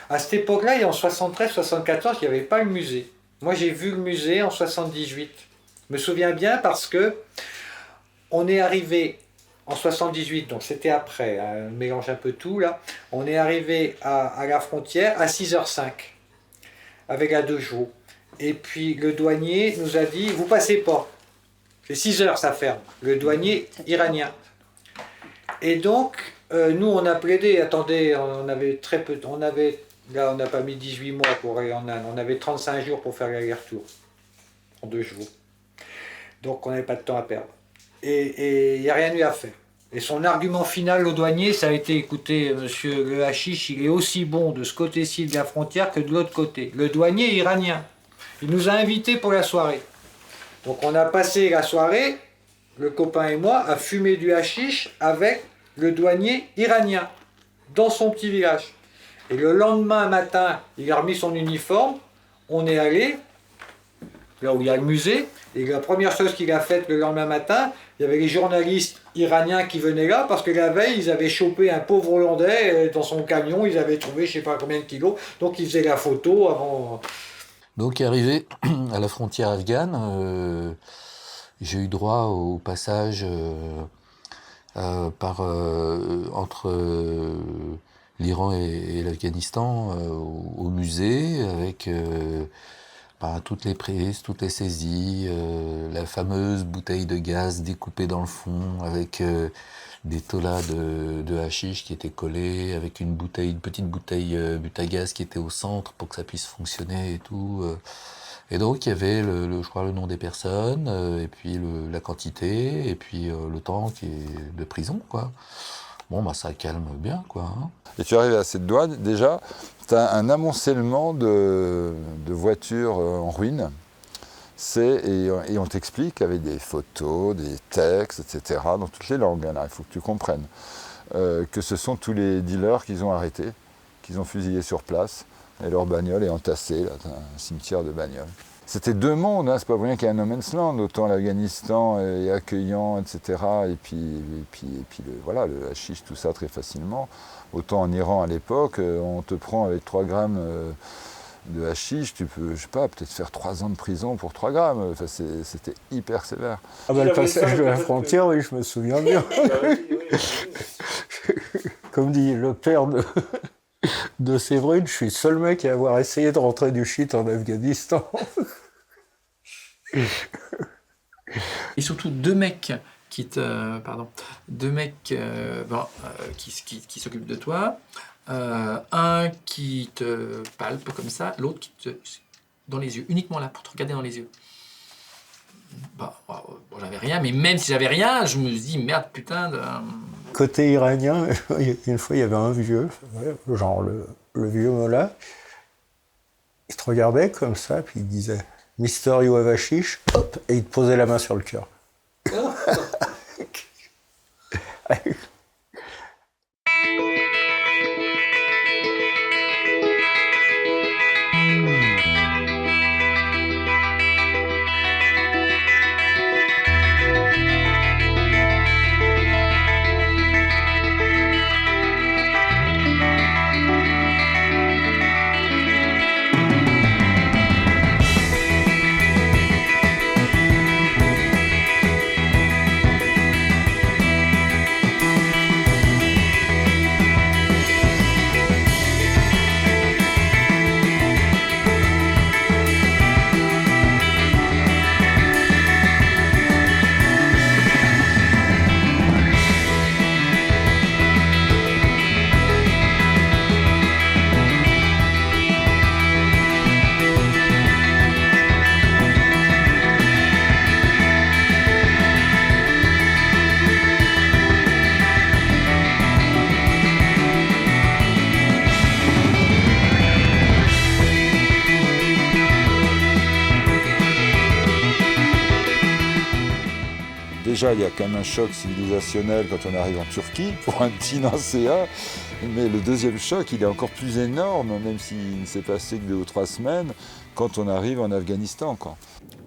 À cette époque-là, et en 73-74, il n'y avait pas le musée. Moi, j'ai vu le musée en 78. Je me souviens bien parce que on est arrivé en 78, donc c'était après, on mélange un peu tout là. On est arrivé à la frontière à 6h05 avec la 2 jours. Et puis le douanier nous a dit, vous passez pas. C'est 6h, ça ferme. Le douanier iranien. Et donc, nous, on a plaidé, attendez, on avait très peu, là, on n'a pas mis 18 mois pour aller en Inde, on avait 35 jours pour faire l'aller-retour, en 2 jours. Donc, on n'avait pas de temps à perdre. Et il n'y a rien eu à faire. Et son argument final au douanier, ça a été, écoutez, monsieur, le hashish, il est aussi bon de ce côté-ci de la frontière que de l'autre côté. Le douanier iranien, il nous a invités pour la soirée. Donc, on a passé la soirée, le copain et moi, à fumer du hashish avec le douanier iranien, dans son petit village. Et le lendemain matin, il a remis son uniforme, on est allé, là où il y a le musée, et la première chose qu'il a faite le lendemain matin, il y avait les journalistes iraniens qui venaient là, parce que la veille, ils avaient chopé un pauvre Hollandais dans son camion, ils avaient trouvé je ne sais pas combien de kilos, donc ils faisaient la photo avant...
Donc, arrivé à la frontière afghane, j'ai eu droit au passage entre l'Iran et l'Afghanistan au musée, avec toutes les prises, toutes les saisies, la fameuse bouteille de gaz découpée dans le fond, avec des tolas de hashish qui étaient collés, avec une petite bouteille butagaz qui était au centre pour que ça puisse fonctionner et tout. Et donc il y avait je crois le nom des personnes, et puis la quantité, et puis le temps qui est de prison, quoi. Bon, bah ça calme bien, quoi. Hein.
Et tu arrives à cette douane, déjà, tu as un amoncellement de voitures en ruine. Et on t'explique avec des photos, des textes, etc., dans toutes les langues. Il faut que tu comprennes que ce sont tous les dealers qu'ils ont arrêtés, qu'ils ont fusillés sur place, et leur bagnole est entassée, là, dans un cimetière de bagnoles. C'était 2 mondes, hein, c'est pas pour rien qu'il y a un no man's land, autant l'Afghanistan est accueillant, etc., et puis le hashish, tout ça très facilement. Autant en Iran à l'époque, on te prend avec 3 grammes de hashish, tu peux, je sais pas, peut-être faire 3 ans de prison pour 3 grammes. Enfin, c'était hyper sévère.
Ah bah, le passage de la frontière, oui, je me souviens bien. Comme dit le père de Séverine, je suis le seul mec à avoir essayé de rentrer du shit en Afghanistan.
Et surtout 2 mecs qui s'occupent de toi. Un qui te palpe comme ça, l'autre qui te dans les yeux, uniquement là pour te regarder dans les yeux. Bon, j'avais rien, mais même si j'avais rien, je me dis merde, putain de...
Côté iranien, une fois il y avait un vieux, genre le vieux Mollah, il te regardait comme ça, puis il disait Mister you have hashish, hop, et il te posait la main sur le cœur.
déjà, il y a quand même un choc civilisationnel quand on arrive en Turquie, pour un petit nancéa. Mais le deuxième choc, il est encore plus énorme, même s'il ne s'est passé que 2 ou 3 semaines, quand on arrive en Afghanistan, quoi.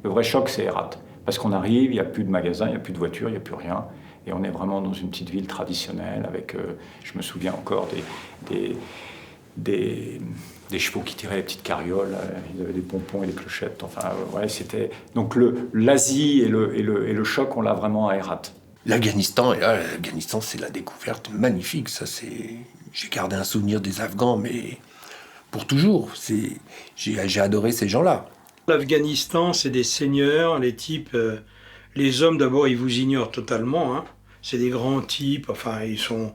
Le vrai choc, c'est Herat. Parce qu'on arrive, il n'y a plus de magasins, il n'y a plus de voitures, il n'y a plus rien. Et on est vraiment dans une petite ville traditionnelle avec, je me souviens encore, des chevaux qui tiraient les petites carrioles, ils avaient des pompons et des clochettes. Enfin, ouais, c'était... Donc l'Asie et le choc, on l'a vraiment à Herat.
L'Afghanistan, et là, l'Afghanistan, c'est la découverte magnifique. Ça, c'est... J'ai gardé un souvenir des Afghans, mais pour toujours. J'ai adoré ces gens-là.
L'Afghanistan, c'est des seigneurs, les types... les hommes, d'abord, ils vous ignorent totalement. Hein. C'est des grands types, enfin, ils sont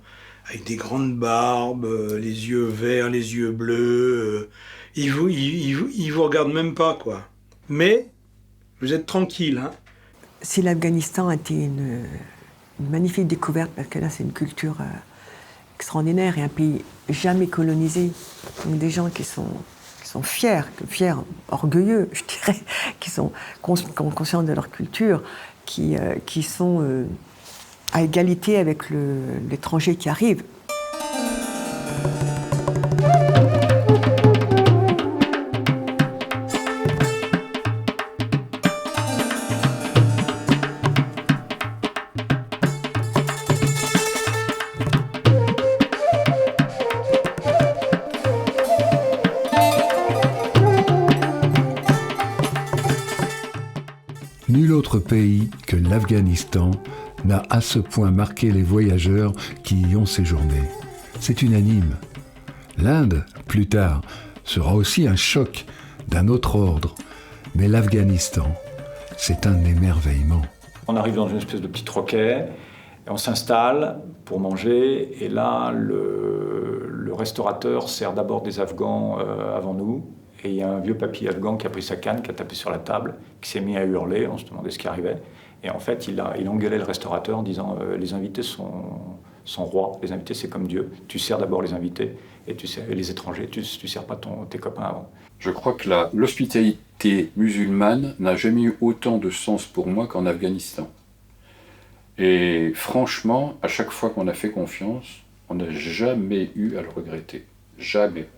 avec des grandes barbes, les yeux verts, les yeux bleus. Ils vous regardent même pas, quoi. Mais vous êtes tranquille, hein.
Si l'Afghanistan a été une magnifique découverte, parce que là, c'est une culture extraordinaire et un pays jamais colonisé. Donc des gens qui sont fiers, orgueilleux, je dirais, qui sont conscients de leur culture, qui sont à égalité avec l'étranger qui arrive.
Nul autre pays que l'Afghanistan n'a à ce point marqué les voyageurs qui y ont séjourné. C'est unanime. L'Inde, plus tard, sera aussi un choc d'un autre ordre. Mais l'Afghanistan, c'est un émerveillement.
On arrive dans une espèce de petit troquet, et on s'installe pour manger, et là, le restaurateur sert d'abord des Afghans avant nous. Et il y a un vieux papy afghan qui a pris sa canne, qui a tapé sur la table, qui s'est mis à hurler, on se demandait ce qui arrivait. Et en fait, il engueulait le restaurateur en disant les invités sont rois, les invités c'est comme Dieu. Tu sers d'abord les invités et les étrangers, tu sers pas tes copains avant.
Je crois que l'hospitalité musulmane n'a jamais eu autant de sens pour moi qu'en Afghanistan. Et franchement, à chaque fois qu'on a fait confiance, on n'a jamais eu à le regretter. Jamais.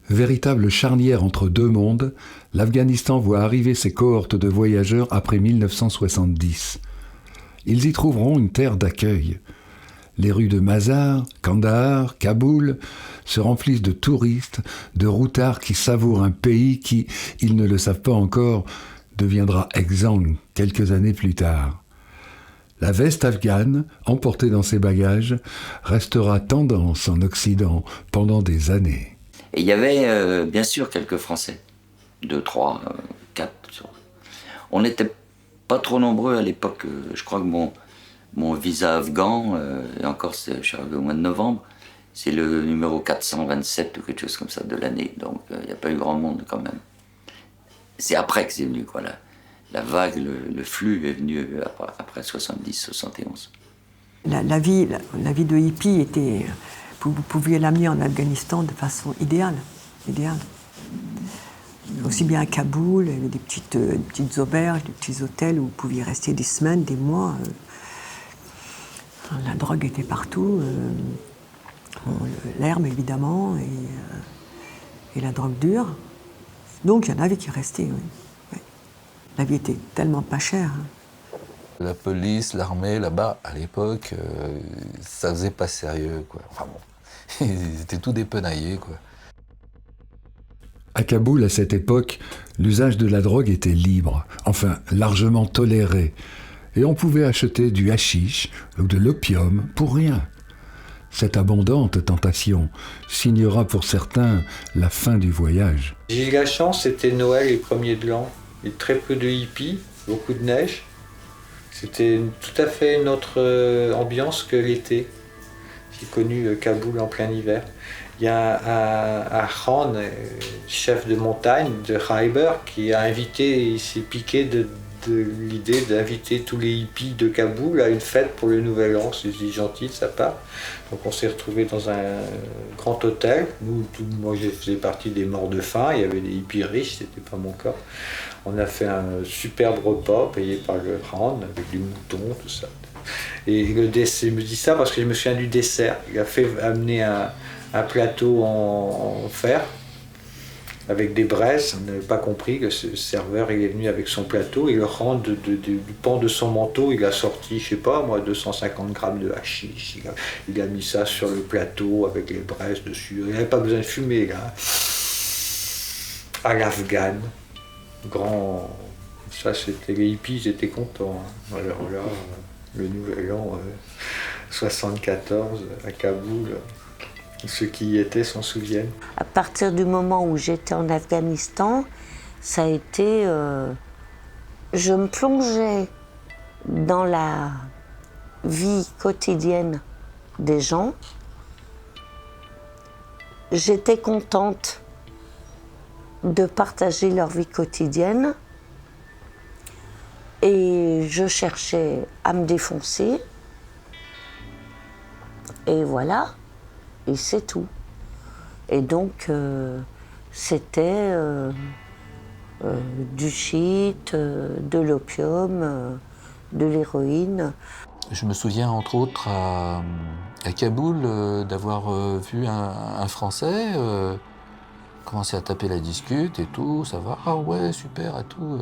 Véritable charnière entre deux mondes, l'Afghanistan voit arriver ses cohortes de voyageurs après 1970. Ils y trouveront une terre d'accueil. Les rues de Mazar, Kandahar, Kaboul se remplissent de touristes, de routards qui savourent un pays qui, ils ne le savent pas encore, deviendra exsangue quelques années plus tard. La veste afghane, emportée dans ses bagages, restera tendance en Occident pendant des années.
Et il y avait bien sûr quelques Français, 2, 3, 4. On n'était pas trop nombreux à l'époque. Je crois que mon visa afghan, et encore je suis arrivé au mois de novembre, c'est le numéro 427 ou quelque chose comme ça de l'année. Donc il n'y a pas eu grand monde quand même. C'est après que c'est venu, quoi. La vague, le flux est venu après 70-71.
La vie de hippie était... Vous pouviez l'amener en Afghanistan de façon idéale. Aussi bien à Kaboul, il y avait des petites auberges, des petits hôtels où vous pouviez rester des semaines, des mois. La drogue était partout, l'herbe évidemment, et la drogue dure. Donc il y en avait qui restaient, oui. Ouais. La vie était tellement pas chère.
La police, l'armée, là-bas, à l'époque, ça faisait pas sérieux, quoi. Enfin bon. Ils étaient tout dépenaillés, quoi.
À Kaboul, à cette époque, l'usage de la drogue était libre, enfin largement toléré, et on pouvait acheter du hashish ou de l'opium pour rien. Cette abondante tentation signera pour certains la fin du voyage.
J'ai eu la chance, c'était Noël et 1er de l'an, et très peu de hippies, beaucoup de neige. C'était tout à fait une autre ambiance que l'été. J'ai connu Kaboul en plein hiver. Il y a un Khan, chef de montagne de Khyber, qui a invité, il s'est piqué l'idée d'inviter tous les hippies de Kaboul à une fête pour le Nouvel An. C'est gentil de sa part. Donc on s'est retrouvés dans un grand hôtel. Moi, je faisais partie des morts de faim. Il y avait des hippies riches, c'était pas mon cas. On a fait un superbe repas payé par le Rand avec du mouton, tout ça. Et le dessert, je me dis ça parce que je me souviens du dessert. Il a fait amener un plateau en fer avec des braises. On n'avait pas compris que ce serveur il est venu avec son plateau et le Rand du pan de son manteau, il a sorti, je sais pas moi, 250 grammes de hashish. Il a mis ça sur le plateau avec les braises dessus. Il n'avait pas besoin de fumer là. À l'afghane. Grand. Ça, c'était les hippies, ils étaient contents. Hein. Alors là, le Nouvel An 74 à Kaboul, ceux qui y étaient s'en souviennent.
À partir du moment où j'étais en Afghanistan, ça a été. Je me plongeais dans la vie quotidienne des gens. J'étais contente de partager leur vie quotidienne et je cherchais à me défoncer et voilà, et c'est tout. Et donc c'était du shit, de l'opium, de l'héroïne.
Je me souviens entre autres à Kaboul d'avoir vu un Français commencer à taper la discute et tout, ça va, ah ouais, super et tout.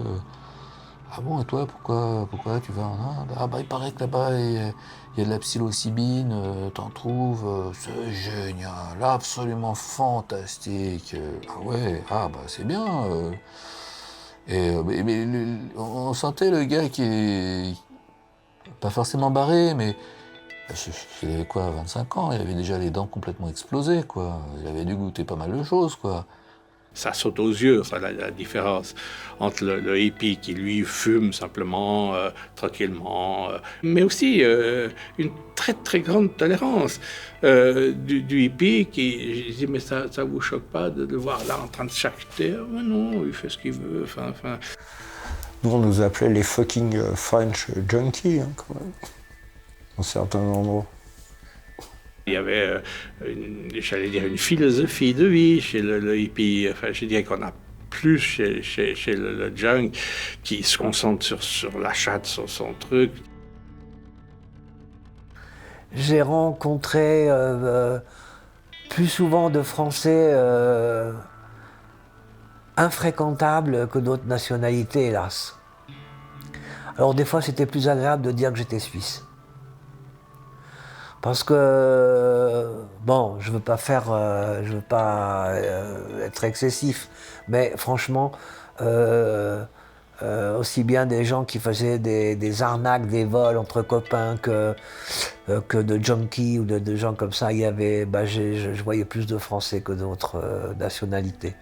Ah bon, et toi, pourquoi tu vas en Inde? Ah bah il paraît que là-bas il y a de la psilocybine, t'en trouves, c'est génial, absolument fantastique. Ah ouais, ah bah c'est bien. Mais on sentait le gars qui est pas forcément barré, mais il avait quoi, 25 ans, il avait déjà les dents complètement explosées, quoi. Il avait dû goûter pas mal de choses, quoi.
Ça saute aux yeux, ça, la différence entre le hippie qui, lui, fume simplement, tranquillement, mais aussi une très, très grande tolérance du hippie qui, je dis, mais ça vous choque pas de le voir là en train de s'acheter? Mais non, il fait ce qu'il veut, enfin...
Nous, on nous appelait les fucking French junkies, hein, quand même, dans certains endroits.
Il y avait, j'allais dire, une philosophie de vie chez le hippie. Enfin, je dirais qu'on a plus chez le junk qui se concentre sur l'achat de son truc.
J'ai rencontré plus souvent de Français infréquentables que d'autres nationalités, hélas. Alors des fois, c'était plus agréable de dire que j'étais suisse. Parce que, bon, je veux pas être excessif, mais franchement, aussi bien des gens qui faisaient des arnaques, des vols entre copains que de junkies ou de gens comme ça, il y avait, je voyais plus de Français que d'autres nationalités.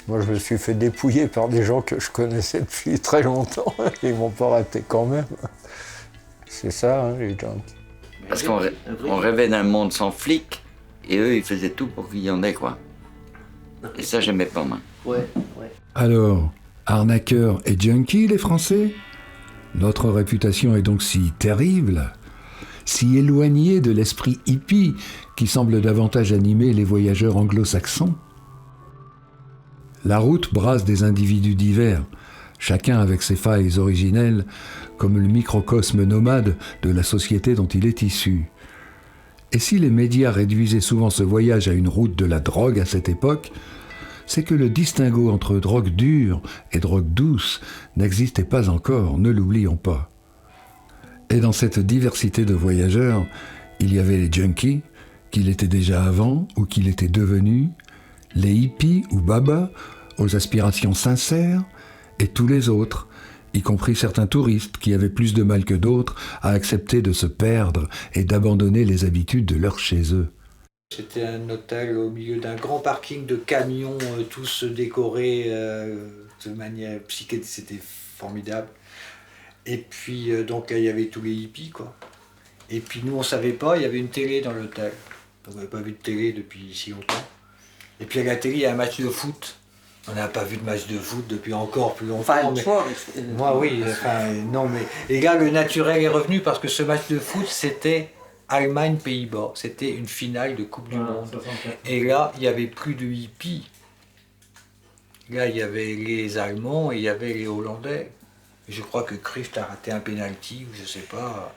Moi, je me suis fait dépouiller par des gens que je connaissais depuis très longtemps, ils m'ont pas raté quand même. C'est ça, hein, les junkies.
Parce qu'on rêvait d'un monde sans flics, et eux, ils faisaient tout pour qu'il y en ait, quoi. Et ça, j'aimais pas, moi.
Ouais.
Alors, arnaqueurs et junkies, les Français? Notre réputation est donc si terrible, si éloignée de l'esprit hippie qui semble davantage animer les voyageurs anglo-saxons. La route brasse des individus divers, chacun avec ses failles originelles, comme le microcosme nomade de la société dont il est issu. Et si les médias réduisaient souvent ce voyage à une route de la drogue à cette époque, c'est que le distinguo entre drogue dure et drogue douce n'existait pas encore, ne l'oublions pas. Et dans cette diversité de voyageurs, il y avait les junkies, qu'il était déjà avant ou qu'il était devenu, les hippies ou babas, aux aspirations sincères, et tous les autres, y compris certains touristes qui avaient plus de mal que d'autres à accepter de se perdre et d'abandonner les habitudes de leur chez eux.
C'était un hôtel au milieu d'un grand parking de camions, tous décorés de manière psychédélique, c'était formidable. Et puis donc il y avait tous les hippies, quoi. Et puis nous on savait pas, il y avait une télé dans l'hôtel. On n'avait pas vu de télé depuis si longtemps. Et puis à la télé il y a un match de foot. On n'a pas vu de match de foot depuis encore plus longtemps.
Enfin,
mais...
toi,
moi, oui. Enfin, non, mais et là, le naturel est revenu parce que ce match de foot, c'était Allemagne-Pays-Bas. C'était une finale de Coupe du Monde. 64. Et là, il n'y avait plus de hippies. Là, il y avait les Allemands et il y avait les Hollandais. Je crois que Christ a raté un penalty, ou je ne sais pas.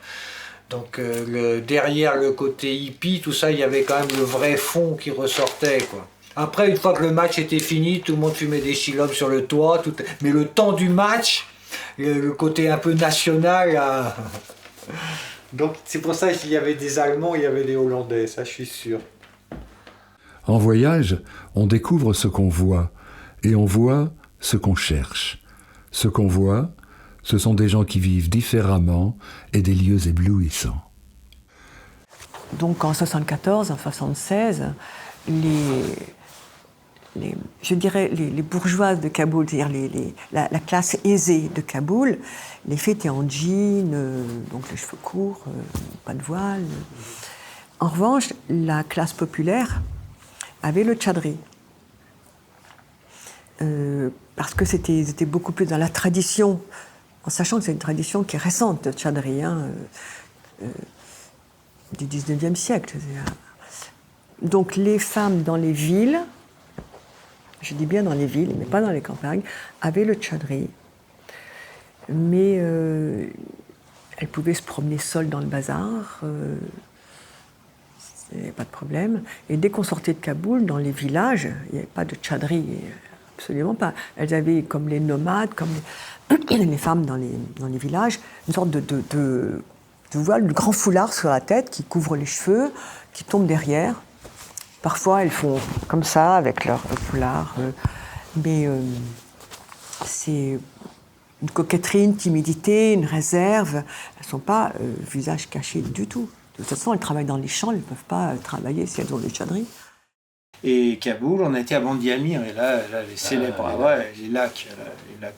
Donc, derrière le côté hippie, tout ça, il y avait quand même le vrai fond qui ressortait, quoi. Après, une fois que le match était fini, tout le monde fumait des chilobs sur le toit. Mais le temps du match, le côté un peu national... Donc c'est pour ça qu'il y avait des Allemands, il y avait des Hollandais, ça je suis sûr.
En voyage, on découvre ce qu'on voit, et on voit ce qu'on cherche. Ce qu'on voit, ce sont des gens qui vivent différemment et des lieux éblouissants.
Donc en 74, en 76, je dirais les bourgeoises de Kaboul, c'est-à-dire la classe aisée de Kaboul, les filles étaient en jean, donc les cheveux courts, pas de voile. En revanche, la classe populaire avait le tchadri. Parce que ils étaient beaucoup plus dans la tradition, en sachant que c'est une tradition qui est récente, le tchadri, du 19e siècle. Donc les femmes dans les villes, je dis bien dans les villes, mais pas dans les campagnes, avaient le tchadri. Mais elles pouvaient se promener seules dans le bazar, pas de problème. Et dès qu'on sortait de Kaboul, dans les villages, il n'y avait pas de tchadri, absolument pas. Elles avaient, comme les nomades, comme les femmes dans les villages, une sorte de voile, de grand foulard sur la tête qui couvre les cheveux, qui tombe derrière. Parfois, elles font comme ça, avec leur foulard. Mais c'est une coquetterie, une timidité, une réserve. Elles ne sont pas visage caché du tout. De toute façon, elles travaillent dans les champs, elles ne peuvent pas travailler si elles ont des tchadris.
Et Kaboul, on a été à Bandi Amir, et là les célèbres, les lacs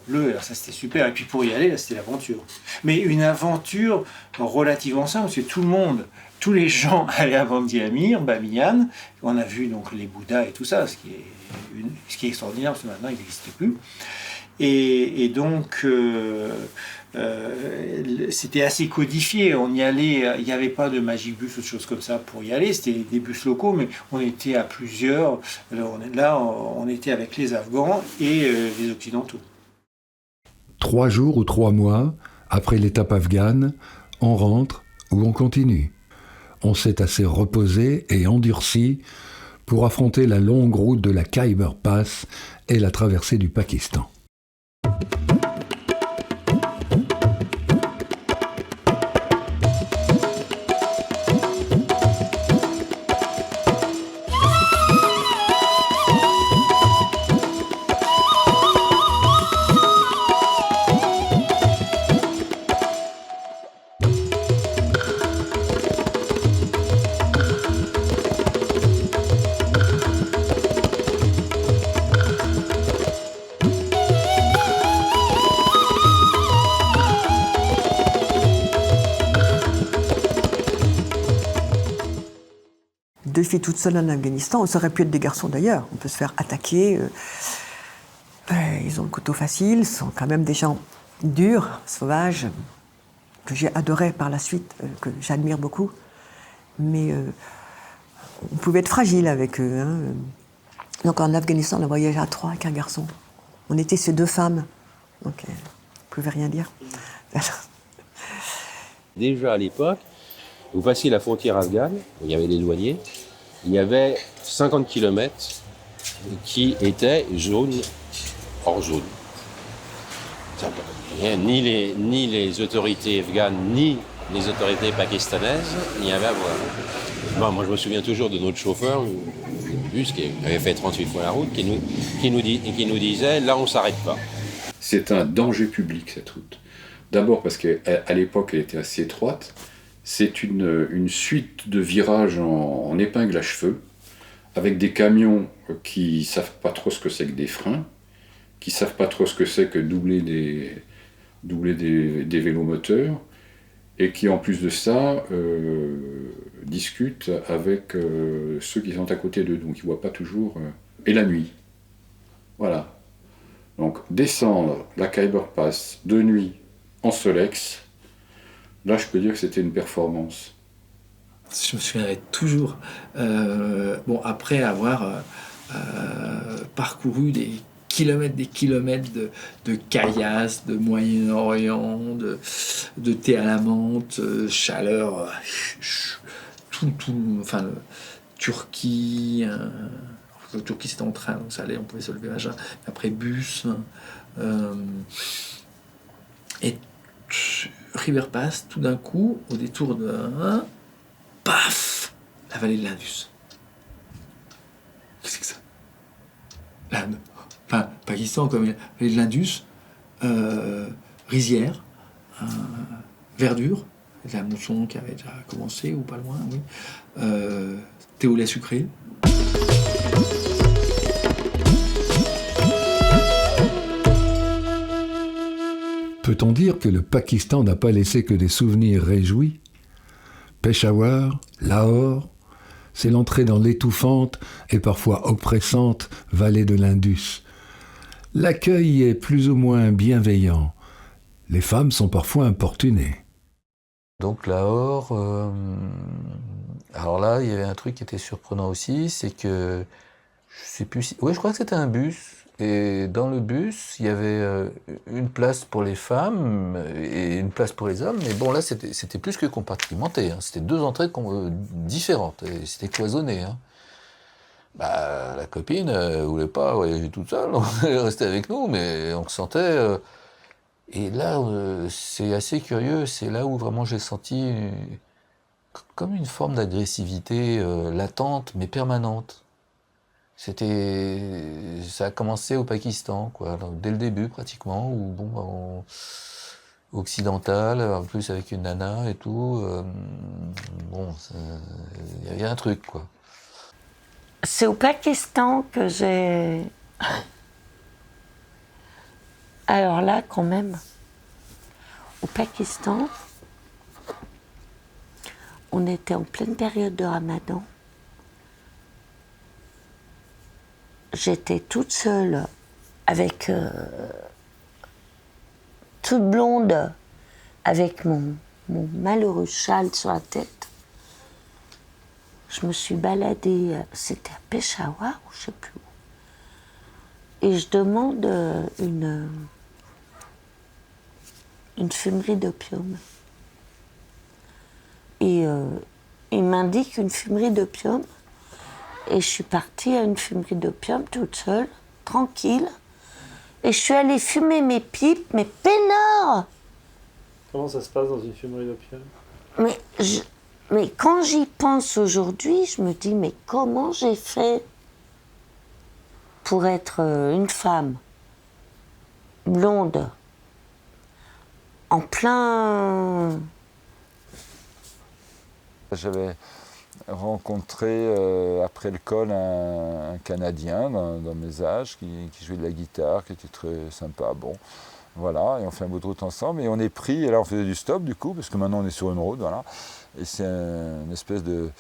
bleus, alors ça c'était super. Et puis pour y aller, là c'était l'aventure. Mais une aventure relativement simple, parce que tous les gens allaient à Bandi Amir, Bamiyan, on a vu donc les Bouddhas et tout ça, ce qui est extraordinaire, parce que maintenant il n'existe plus. Et donc, c'était assez codifié. On y allait, il n'y avait pas de Magic Bus ou de choses comme ça pour y aller. C'était des bus locaux, mais on était à plusieurs. On était avec les Afghans et les Occidentaux.
3 jours ou 3 mois après l'étape afghane, on rentre ou on continue. On s'est assez reposé et endurci pour affronter la longue route de la Khyber Pass et la traversée du Pakistan.
Deux filles toutes seules en Afghanistan, ça aurait pu être des garçons d'ailleurs, on peut se faire attaquer. Ils ont le couteau facile, sont quand même des gens durs, sauvages, que j'ai adoré par la suite, que j'admire beaucoup. Mais on pouvait être fragile avec eux. Donc en Afghanistan, on a voyagé à 3 avec un garçon. On était ces 2 femmes, donc on ne pouvait rien dire.
Déjà à l'époque, vous passiez la frontière afghane, où il y avait des douaniers, il y avait 50 km qui étaient jaunes, hors zone. Ni les autorités afghanes, ni les autorités pakistanaises n'y avaient à voir. Bon, moi, je me souviens toujours de notre chauffeur, du bus, qui avait fait 38 fois la route, qui nous disait « là, on ne s'arrête pas ».
C'est un danger public, cette route. D'abord parce qu'à l'époque, elle était assez étroite. C'est une suite de virages en épingle à cheveux, avec des camions qui ne savent pas trop ce que c'est que des freins, qui ne savent pas trop ce que c'est que doubler des vélomoteurs, et qui en plus de ça discutent avec ceux qui sont à côté d'eux, donc ils ne voient pas toujours. Et la nuit. Voilà. Donc descendre la Khyber Pass de nuit en Solex, là je peux dire que c'était une performance.
Je me souviendrai toujours, après avoir parcouru des kilomètres de caillasses, de Moyen-Orient, de thé à la menthe, chaleur, Turquie. La Turquie c'était en train, donc ça allait, on pouvait se lever à jeun. Après bus. Et River Pass, tout d'un coup, au détour de paf, la vallée de l'Indus. Qu'est-ce que c'est que ça? Pakistan comme la vallée de l'Indus, rizière, verdure, la mousson qui avait déjà commencé ou pas loin, oui. Thé au lait sucré.
Peut-on dire que le Pakistan n'a pas laissé que des souvenirs réjouis? Peshawar, Lahore, c'est l'entrée dans l'étouffante et parfois oppressante vallée de l'Indus. L'accueil y est plus ou moins bienveillant. Les femmes sont parfois importunées.
Donc Lahore, alors là, il y avait un truc qui était surprenant aussi, c'est que, je sais plus si... Oui, je crois que c'était un bus. Et dans le bus, il y avait une place pour les femmes et une place pour les hommes. Mais bon, là, c'était plus que compartimenté. Hein. C'était deux entrées différentes. Et c'était cloisonné. Hein. La copine voulait pas voyager toute seule. Elle restait avec nous, mais on ressentait... Et là, c'est assez curieux. C'est là où vraiment j'ai senti comme une forme d'agressivité latente, mais permanente. Ça a commencé au Pakistan, quoi, dès le début pratiquement, où occidental, en plus avec une nana et tout, il y avait un truc, quoi.
C'est au Pakistan que j'ai... Alors là, quand même, au Pakistan, on était en pleine période de Ramadan. J'étais toute seule, avec toute blonde, avec mon malheureux châle sur la tête. Je me suis baladée, c'était à Peshawar ou je sais plus où. Et je demande une fumerie d'opium. Et il m'indique une fumerie d'opium. Et je suis partie à une fumerie d'opium toute seule, tranquille. Et je suis allée fumer mes pipes, mais peinard.
Comment ça se passe dans une fumerie d'opium?
Mais quand j'y pense aujourd'hui, je me dis, mais comment j'ai fait pour être une femme blonde, en plein...
J'avais rencontré après le col un Canadien dans mes âges qui jouait de la guitare, qui était très sympa. Bon, voilà, et on fait un bout de route ensemble et on est pris, et là on faisait du stop du coup, parce que maintenant on est sur une route, voilà. Et c'est une espèce de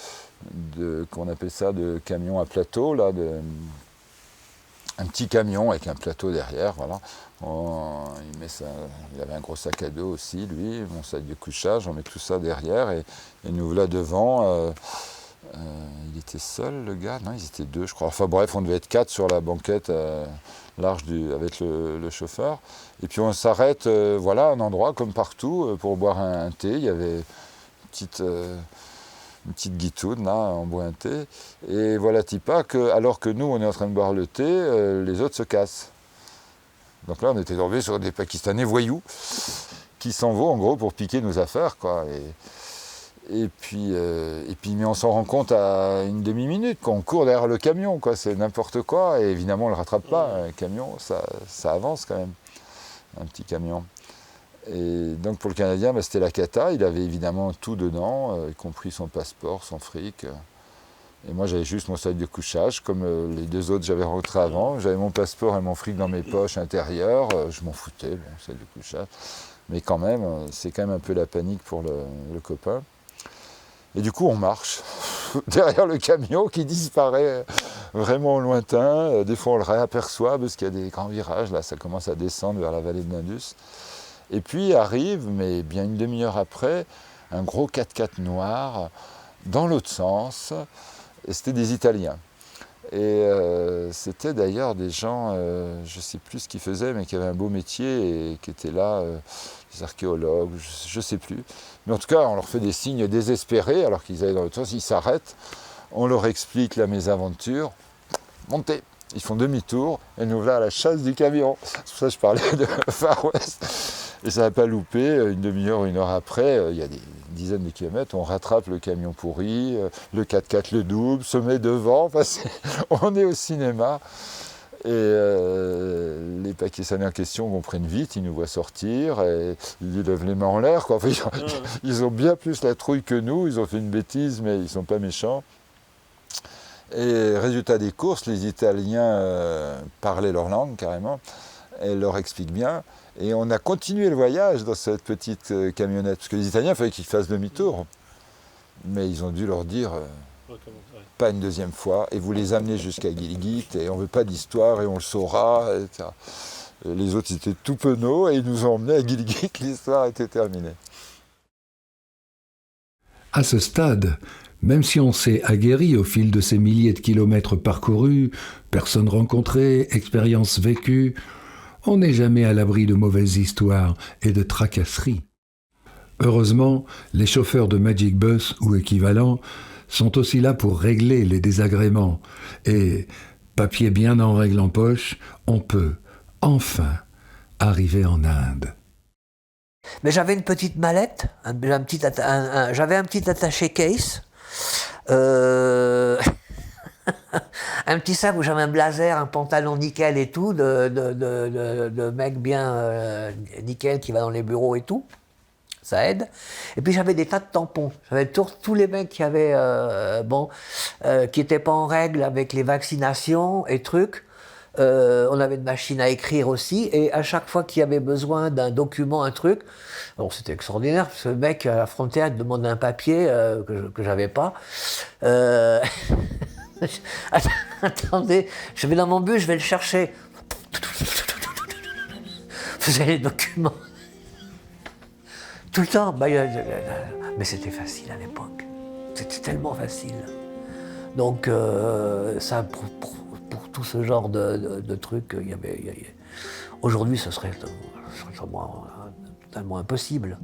qu'on appelle ça, de camion à plateau, là, un petit camion avec un plateau derrière, voilà. Il avait un gros sac à dos aussi, lui, mon sac de couchage, on met tout ça derrière et nous voilà devant. Il était seul, le gars? Non, ils étaient deux, je crois. Enfin bref, on devait être 4 sur la banquette large avec le chauffeur. Et puis on s'arrête, voilà, un endroit comme partout pour boire un thé. Il y avait une petite guitoune, là, on boit un thé. Et voilà, pas que, alors que nous, on est en train de boire le thé, les autres se cassent. Donc là, on était tombé sur des Pakistanais voyous qui s'en vont, en gros, pour piquer nos affaires, quoi. Et puis, mais on s'en rend compte à une demi-minute, qu'on court derrière le camion, quoi. C'est n'importe quoi. Et évidemment, on ne le rattrape pas. Un camion, ça avance quand même, un petit camion. Et donc pour le Canadien, c'était la cata. Il avait évidemment tout dedans, y compris son passeport, son fric. Et moi, j'avais juste mon sac de couchage, comme les deux autres que j'avais rencontrés avant. J'avais mon passeport et mon fric dans mes poches intérieures. Je m'en foutais, bon, sac de couchage. Mais quand même, c'est quand même un peu la panique pour le copain. Et du coup, on marche derrière le camion qui disparaît vraiment au lointain. Des fois, on le réaperçoit parce qu'il y a des grands virages. Là, ça commence à descendre vers la vallée de l'Indus. Et puis arrive, mais bien une demi-heure après, un gros 4x4 noir dans l'autre sens. Et c'était des Italiens. Et c'était d'ailleurs des gens, je ne sais plus ce qu'ils faisaient, mais qui avaient un beau métier et qui étaient là, des archéologues, je ne sais plus. Mais en tout cas, on leur fait des signes désespérés alors qu'ils allaient dans l'autre sens. Ils s'arrêtent, on leur explique la mésaventure. Montez. Ils font demi-tour et nous voilà à la chasse du camion. C'est pour ça que je parlais de Far West. Et ça n'a pas loupé, une demi-heure, une heure après, il y a des dizaines de kilomètres, on rattrape le camion pourri, le 4x4 le double, se met devant, on est au cinéma. Et les Pakistanais en question vont prendre vite, ils nous voient sortir, et ils lèvent les mains en l'air. Enfin, ils ont bien plus la trouille que nous, ils ont fait une bêtise, mais ils ne sont pas méchants. Et résultat des courses, les Italiens parlaient leur langue carrément, et leur expliquent bien. Et on a continué le voyage dans cette petite camionnette, parce que les Italiens, il fallait qu'ils fassent demi-tour. Mais ils ont dû leur dire, pas une deuxième fois, et vous les amenez jusqu'à Gilgit, et on ne veut pas d'histoire, et on le saura, etc. Et les autres, ils étaient tout penauds, et ils nous ont emmenés à Gilgit, l'histoire était terminée.
À ce stade, même si on s'est aguerri au fil de ces milliers de kilomètres parcourus, personnes rencontrées, expériences vécues, on n'est jamais à l'abri de mauvaises histoires et de tracasseries. Heureusement, les chauffeurs de Magic Bus ou équivalents sont aussi là pour régler les désagréments. Et, papier bien en règle en poche, on peut, enfin, arriver en Inde.
Mais j'avais une petite mallette, j'avais un petit attaché case, un petit sac où j'avais un blazer, un pantalon nickel et tout, de mec bien nickel qui va dans les bureaux et tout. Ça aide. Et puis j'avais des tas de tampons. J'avais tous les mecs qui avaient, qui n'étaient pas en règle avec les vaccinations et trucs. On avait une machine à écrire aussi. Et à chaque fois qu'il y avait besoin d'un document, un truc, bon, c'était extraordinaire. Parce que le mec à la frontière il demandait un papier que j'avais pas. Attendez, je vais dans mon bus, je vais le chercher. Faisais les documents. Tout le temps. Mais c'était facile à l'époque. C'était tellement facile. Donc, ça, pour tout ce genre de trucs, aujourd'hui, ce serait totalement impossible.